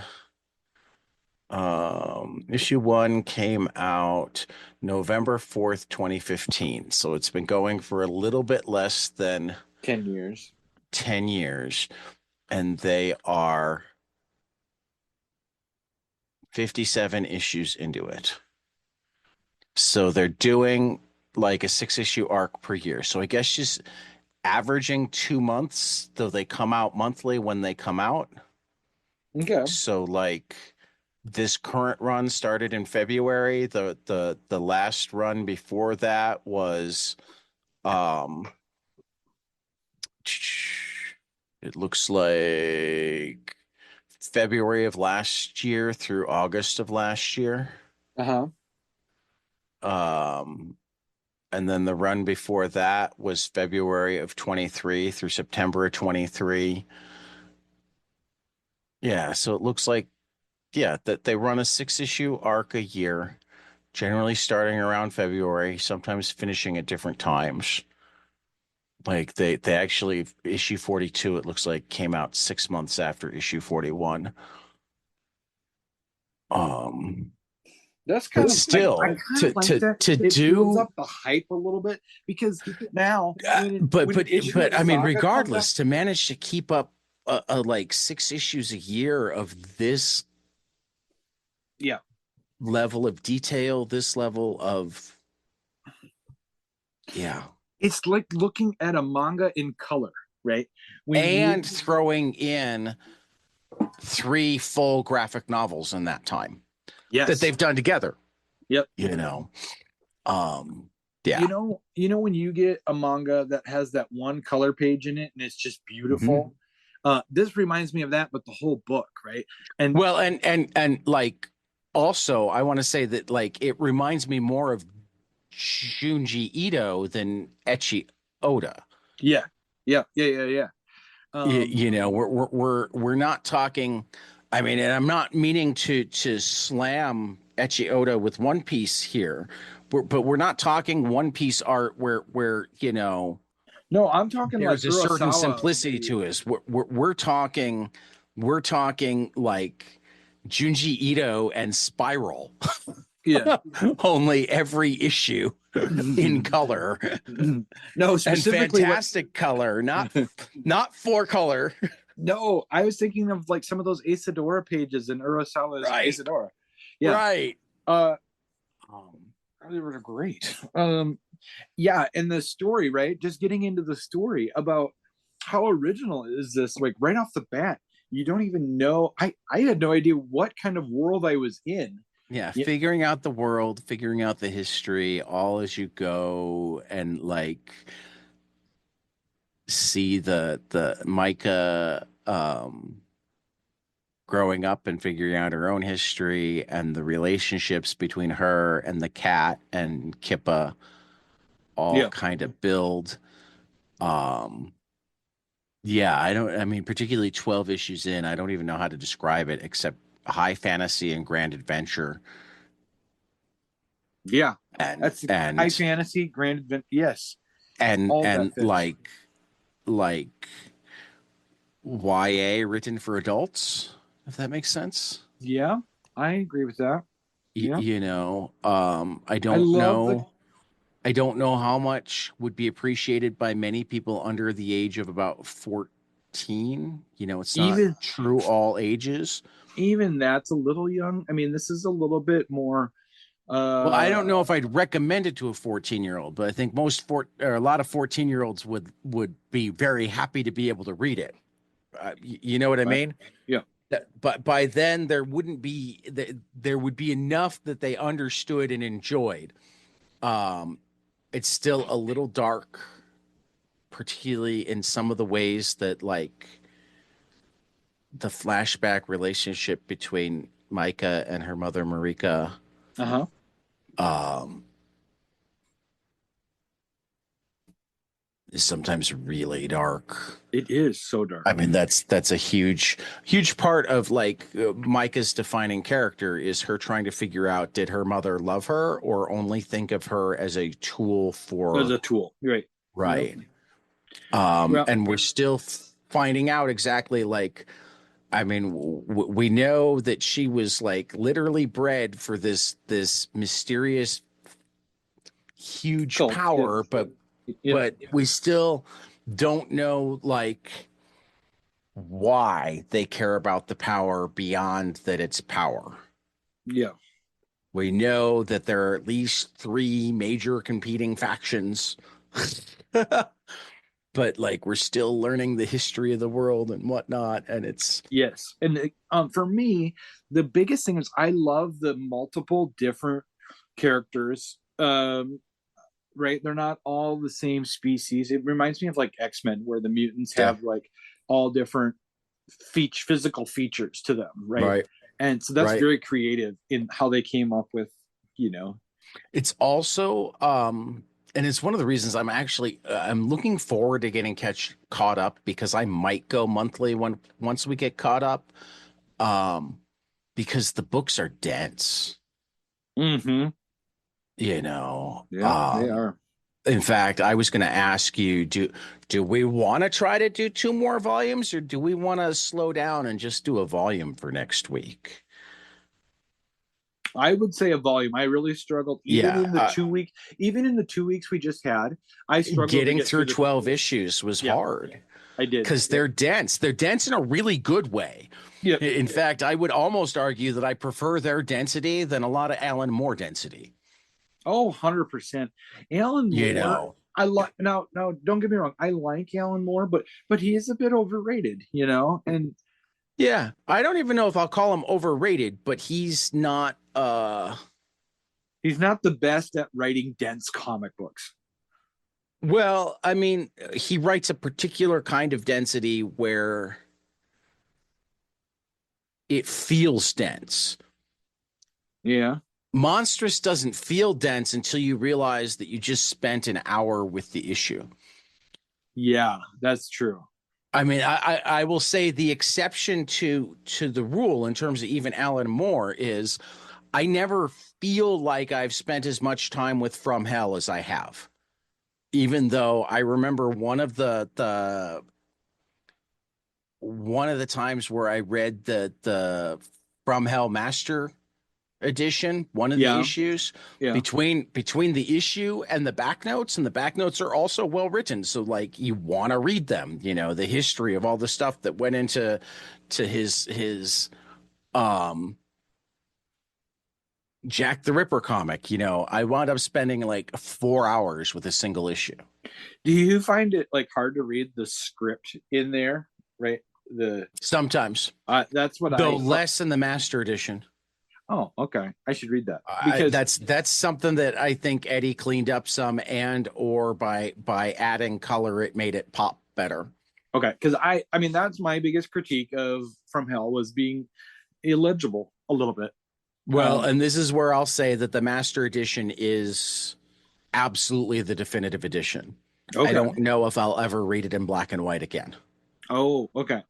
issue 1 came out November 4th, 2015. So it's been going for a little bit less than 10 years. 10 years. And they are 57 issues into it. So they're doing like a 6-issue arc per year. So I guess just averaging 2 months, though they come out monthly when they come out. Okay. So like this current run started in February. The last run before that was it looks like February of last year through August of last year. And then the run before that was February of 23 through September of 23. Yeah, so it looks like that they run a 6-issue arc a year, generally starting around February, sometimes finishing at different times. Like they actually, issue 42, it looks like, came out 6 months after issue 41. That's kind of still I kind of like that. It builds up the hype a little bit because now, but I mean, regardless, to manage to keep up like 6 issues a year of this Yeah. level of detail, this level of, yeah. It's like looking at a manga in color, right? When you And throwing in 3 full graphic novels in that time that yes. they've done together, Yep. you know. Yeah. When you get a manga that has that one color page in it and it's just Mhm. beautiful. This reminds me of that, but the whole book, right? And Well, and like also I want to say that like it reminds me more of Junji Ito than Echi Oda. yeah, yeah. You know, we're not talking. I mean, and I'm not meaning to slam Echi Oda with One Piece here, but we're not talking One Piece art where you know No, I'm talking like there's a certain Kurosawa. simplicity to us. We're talking like Junji Ito and Spiral, Yeah. only every issue in color No, and specifically what fantastic color, not 4 color. no, I was thinking of like some of those Asadora pages in Urasawa's Right, Asadora. Yeah. right. Uh um, they were great. Yeah, and the story, right? Just getting into the story about how original is this, like right off the bat. You don't even know. I had no idea what kind of world I was in. Yeah, Yeah, figuring out the world, figuring out the history, all as you go, and like see the Micah growing up and figuring out her own history and the relationships between her and the cat and Kippa all yeah, kind of build. Um, yeah, I mean, particularly 12 issues in, I don't even know how to describe it except high fantasy and grand adventure. yeah. And, That's high and, fantasy, grand adventure. Yes, and, all that and fits. like YA written for adults, if that makes sense. Yeah, I agree with that. Yeah, You know, I love the I don't know how much would be appreciated by many people under the age of about 14. You know, it's not even true all ages. even that's a little young. I mean, this is a little bit more. Well, I Uh, don't know if I'd recommend it to a 14-year-old, but I think a lot of 14-year-olds would be very happy to be able to read it. You know what I right. mean? Yeah, But by then there would be enough that they understood and enjoyed. Um, it's still a little dark, particularly in some of the ways that like the flashback relationship between Micah and her mother Marika uh huh. um, is sometimes really dark. It is so dark. I mean, that's a huge part of like Micah's defining character is her trying to figure out did her mother love her or only think of her as a tool As for a tool, right? Yep. right. Well, And we're still finding out exactly like I mean, we know that she was like literally bred for this mysterious huge cult. Yeah. power, but Yep. we still don't know like why they care about the power beyond that it's power. Yeah. We know that there are at least 3 major competing factions. But like we're still learning the history of the world and whatnot, and it's Yes. And for me, the biggest thing is I love the multiple different characters. Right? They're not all the same species. It reminds me of like X-Men, where the mutants yeah, have like all different physical features to them, right? right, And so that's right. very creative in how they came up with, you know. It's also and it's one of the reasons I'm looking forward to getting catch caught up because I might go monthly once we get caught up. Um because the books are dense, Mm-hmm. you know. Yeah, they are. In fact, I was going to ask you, do we want to try to do 2 more volumes or do we want to slow down and just do a volume for next week? I would say a volume. I really struggled, Yeah, even in the 2 weeks we just had. I struggled to getting get through through the. 12 issues was Yeah, hard. I did. because Yep. they're dense. They're dense in a really good way. Yep. In fact, I would almost argue that I prefer their density than a lot of Alan Moore density. Oh, 100%. Alan You Moore, know, I like now don't get me wrong, I like Alan Moore, but he is a bit overrated, you know? And yeah, I don't even know if I'll call him overrated, but he's not. he's not the best at writing dense comic books. Well, I mean, he writes a particular kind of density where it feels dense. Yeah. Monstress doesn't feel dense until you realize that you just spent an hour with the issue. Yeah, that's true. I mean, I will say the exception to the rule in terms of even Alan Moore is I never feel like I've spent as much time with From Hell as I have. Even though I remember one of the times where I read the From Hell Master edition, one of the Yeah. issues Yeah. between the issue and the back notes, and the back notes are also well written. So like you want to read them, you know, the history of all the stuff that went into his um Jack the Ripper comic. You know, I wound up spending like 4 hours with a single issue. Do you find it like hard to read the script in there? Right. The Sometimes, that's what though I less in the master edition. Oh, okay. I should read that because That's something that I think Eddie cleaned up some, and or by adding color, it made it pop better. okay, because I mean that's my biggest critique of From Hell was being illegible a little bit. Well, and this is where I'll say that the master edition is absolutely the definitive edition. I Okay. don't know if I'll ever read it in black and white again. Oh, okay.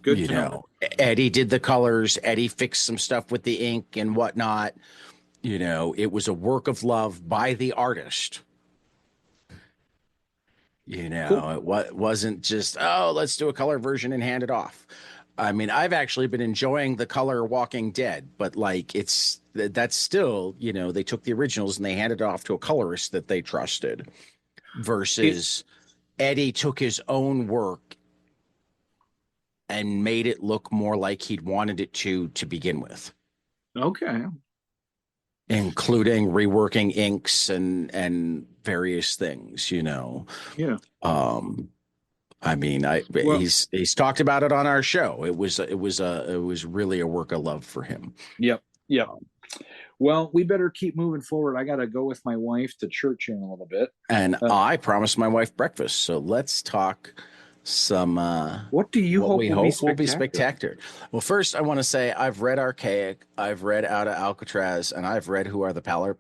Good You to know. know, Eddie did the colors, Eddie fixed some stuff with the ink and whatnot. You know, it was a work of love by the artist. You Cool. know, wasn't just, oh, let's do a color version and hand it off. I mean, I've actually been enjoying the color Walking Dead, but like that's still, you know, they took the originals and they handed it off to a colorist that they trusted It, versus Eddie took his own work and made it look more like he'd wanted it to begin with, okay. including reworking inks and various things, you know. Yeah. Um, I mean, Well, he's talked about it on our show. It was really a work of love for him. yep. Yep. Well, we better keep moving forward. I got to go with my wife to church in a little bit. And I promised my wife breakfast, so let's talk some What do you what hope we will be hope will be spectacular? spectacular. Well, first I want to say I've read Archaic, I've read Out of Alcatraz, and I've read Who Are the Power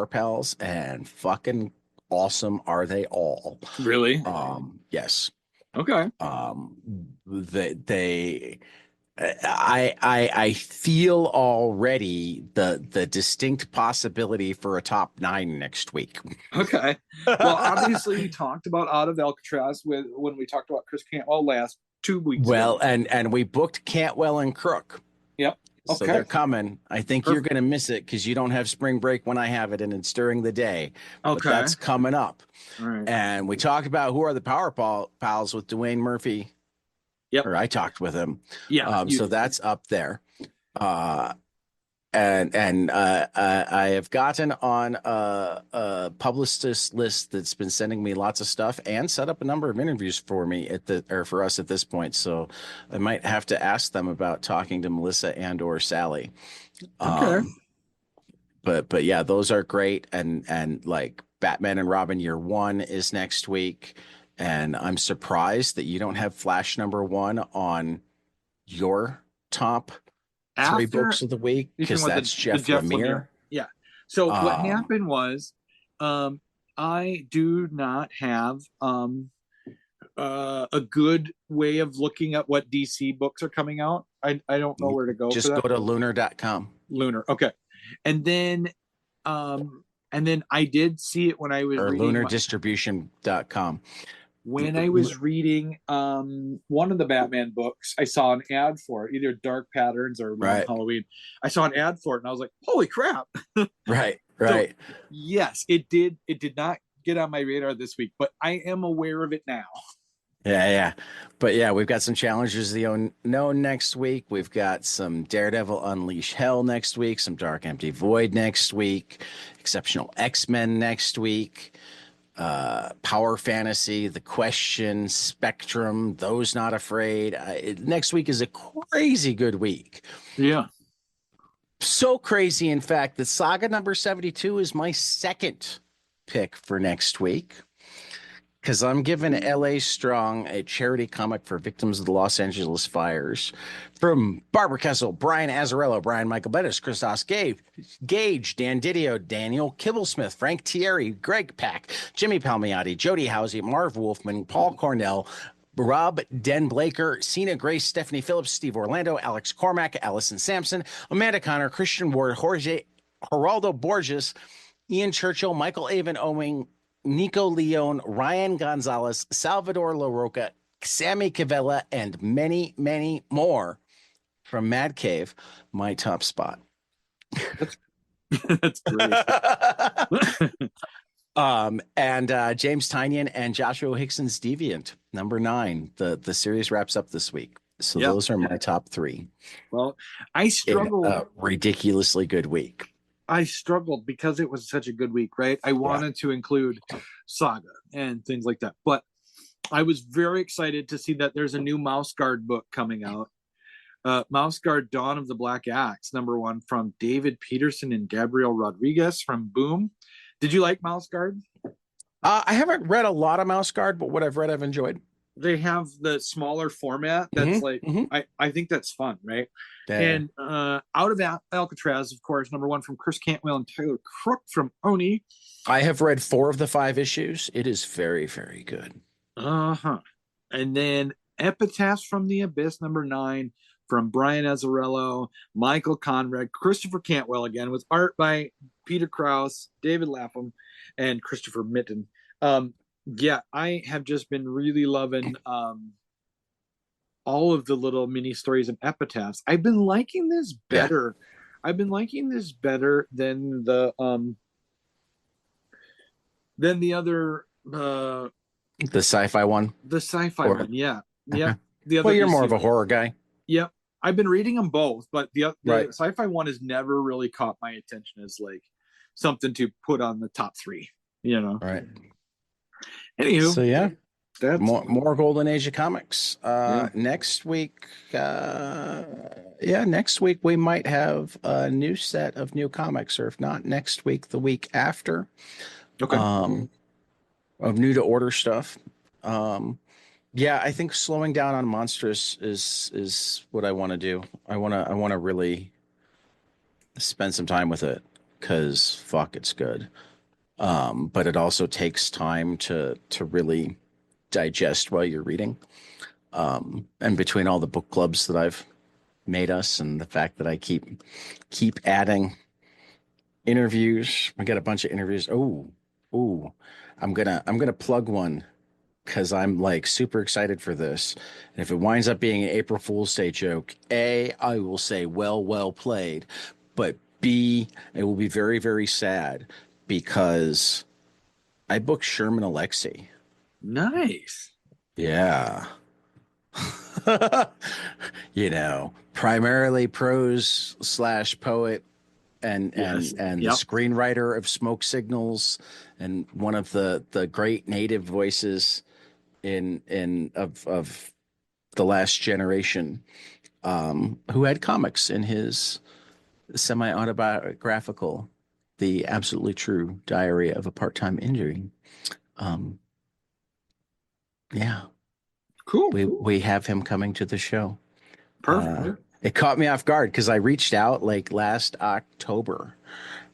Pals, and fucking awesome are they all. Really? Yes. Okay. They I feel already the distinct possibility for a top 9 next week. Okay. Well, obviously, we talked about Out of Alcatraz when we talked about Chris Cantwell last 2 weeks Well, ago. and we booked Cantwell and Crook. Yep. So Okay. they're coming. I think you're Perfect. going to miss it because you don't have spring break when I have it, and it's during the day. But Okay. that's coming up. All right. And we talked about Who Are the Pals with Dwayne Murphy. Yep. Or I talked with him. Yeah. So that's up there. And I have gotten on a publicist list that's been sending me lots of stuff and set up a number of interviews for me for us at this point. So I might have to ask them about talking to Melissa and or Sally. Okay. But yeah, those are great. And like Batman and Robin Year One is next week. And I'm surprised that you don't have Flash #1 on your top 3 books of the week, because that's Jeff Lemire. Yeah. So what Um, happened was, I do not have a good way of looking at what DC books are coming out. I don't know where to go for just that. go to lunar.com. Lunar. Okay. And then I did see it when I was Or reading lunardistribution.com. when I was reading one of the Batman books. I saw an ad for it, either Dark Patterns or Right. Halloween. I saw an ad for it and I was like, holy crap. Right. So, yes, it did not get on my radar this week, but I am aware of it now. Yeah, yeah. But yeah, we've got some Challengers of the Unknown next week. We've got some Daredevil Unleash Hell next week, some Dark Empty Void next week, Exceptional X-Men next week, Power Fantasy, The Question, Spectrum, Those Not Afraid. Next week is a crazy good week. Yeah. So crazy, in fact, that Saga number 72 is my second pick for next week because I'm giving LA Strong a charity comic for victims of the Los Angeles fires from Barbara Kessel, Brian Azzarello, Brian Michael Bettis, Christos Gage, Dan Didio, Daniel Kibblesmith, Frank Thierry, Greg Pack, Jimmy Palmiotti, Jody Housey, Marv Wolfman, Paul Cornell, Rob Den Blaker, Cena Grace, Stephanie Phillips, Steve Orlando, Alex Cormack, Allison Sampson, Amanda Connor, Christian Ward, Jorge Geraldo Borges, Ian Churchill, Michael Avon Owing, Nico Leone, Ryan Gonzalez, Salvador LaRocca, Sammy Cavella, and many, many more from Mad Cave, my top spot. That's that's great. And James Tynion and Joshua Hickson's Deviant, number 9. The series wraps up this week. So Yeah. those are my top 3 Well, I in struggled. a ridiculously good week. I struggled because it was such a good week, right? I wanted to include Saga and things like that, but I was very excited to see that there's a new Mouse Guard book coming out. Mouse Guard Dawn of the Black Axe, number 1, from David Peterson and Gabriel Rodriguez from Boom. Did you like Mouse Guard? I haven't read a lot of Mouse Guard, but what I've read, I've enjoyed. They have the smaller format that's I think that's fun, right? Yeah. And Out of Alcatraz, of course, number 1 from Chris Cantwell and Tyler Crook from Oni. I have read 4 of the 5 issues. It is very, very good. And then Epitaphs from the Abyss, number 9, from Brian Azzarello, Michael Conrad, Christopher Cantwell again, with art by Peter Krause, David Lapham, and Christopher Mitten. Yeah, I have just been really loving all of the little mini stories and epitaphs. I've been liking this better. Yeah. I've been liking this better than the other the sci-fi one. The sci-fi one, yeah. Yeah. The other you're more of a horror guy. Yep. I've been reading them both, but the sci-fi one has never really caught my attention as like something to put on the top 3, you know. Right. Anywho. So yeah. That's more Golden Age of comics. Next week, next week we might have a new set of new comics, or if not next week, the week after. Okay. Of new to order stuff. I think slowing down on Monstress is what I want to do. I want to really spend some time with it because fuck, it's good. But it also takes time to really digest while you're reading. And between all the book clubs that I've made us and the fact that I keep adding interviews, we got a bunch of interviews. I'm gonna plug one because I'm like super excited for this. And if it winds up being an April Fool's Day joke, A, I will say well played, but B, it will be very, very sad because I booked Sherman Alexie. Nice. Yeah. Primarily prose / poet and the screenwriter of Smoke Signals and one of the great native voices of the last generation, who had comics in his semi-autobiographical, The Absolutely True Diary of a Part-Time Injury. Cool. We have him coming to the show. Perfect. It caught me off guard because I reached out like last October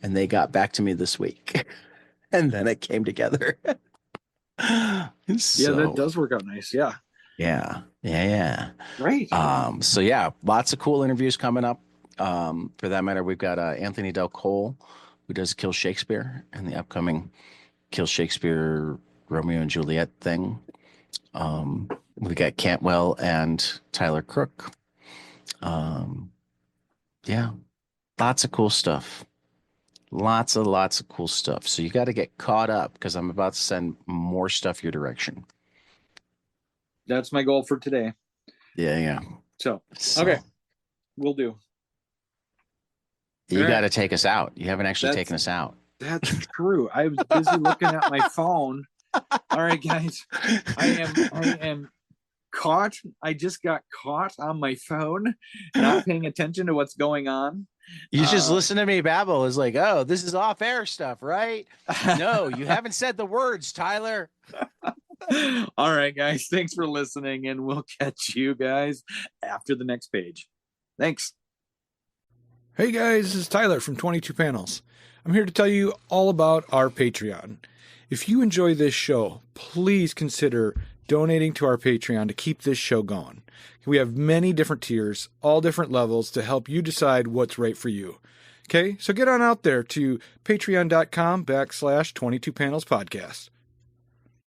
and they got back to me this week. And then it came together. Yeah, that does work out nice. Yeah. Yeah. Right. Lots of cool interviews coming up. For that matter, we've got Anthony Del Cole, who does Kill Shakespeare and the upcoming Kill Shakespeare Romeo and Juliet thing. We got Cantwell and Tyler Crook. Lots of cool stuff. Lots of cool stuff. So you got to get caught up because I'm about to send more stuff your direction. That's my goal for today. Yeah. So okay, we'll do. You got to take us out. You haven't actually taken us out. That's true. I was busy looking at my phone. All right, guys. I am caught. I just got caught on my phone, not paying attention to what's going on. You just listen to me babble. It's like, oh, this is off air stuff, right? No, you haven't said the words, Tyler. All right, guys. Thanks for listening, and we'll catch you guys after the next page. Thanks. Hey, guys. This is Tyler from 22 Panels. I'm here to tell you all about our Patreon. If you enjoy this show, please consider donating to our Patreon to keep this show going. We have many different tiers, all different levels to help you decide what's right for you. Okay, so get on out there to patreon.com/22 Panels Podcast.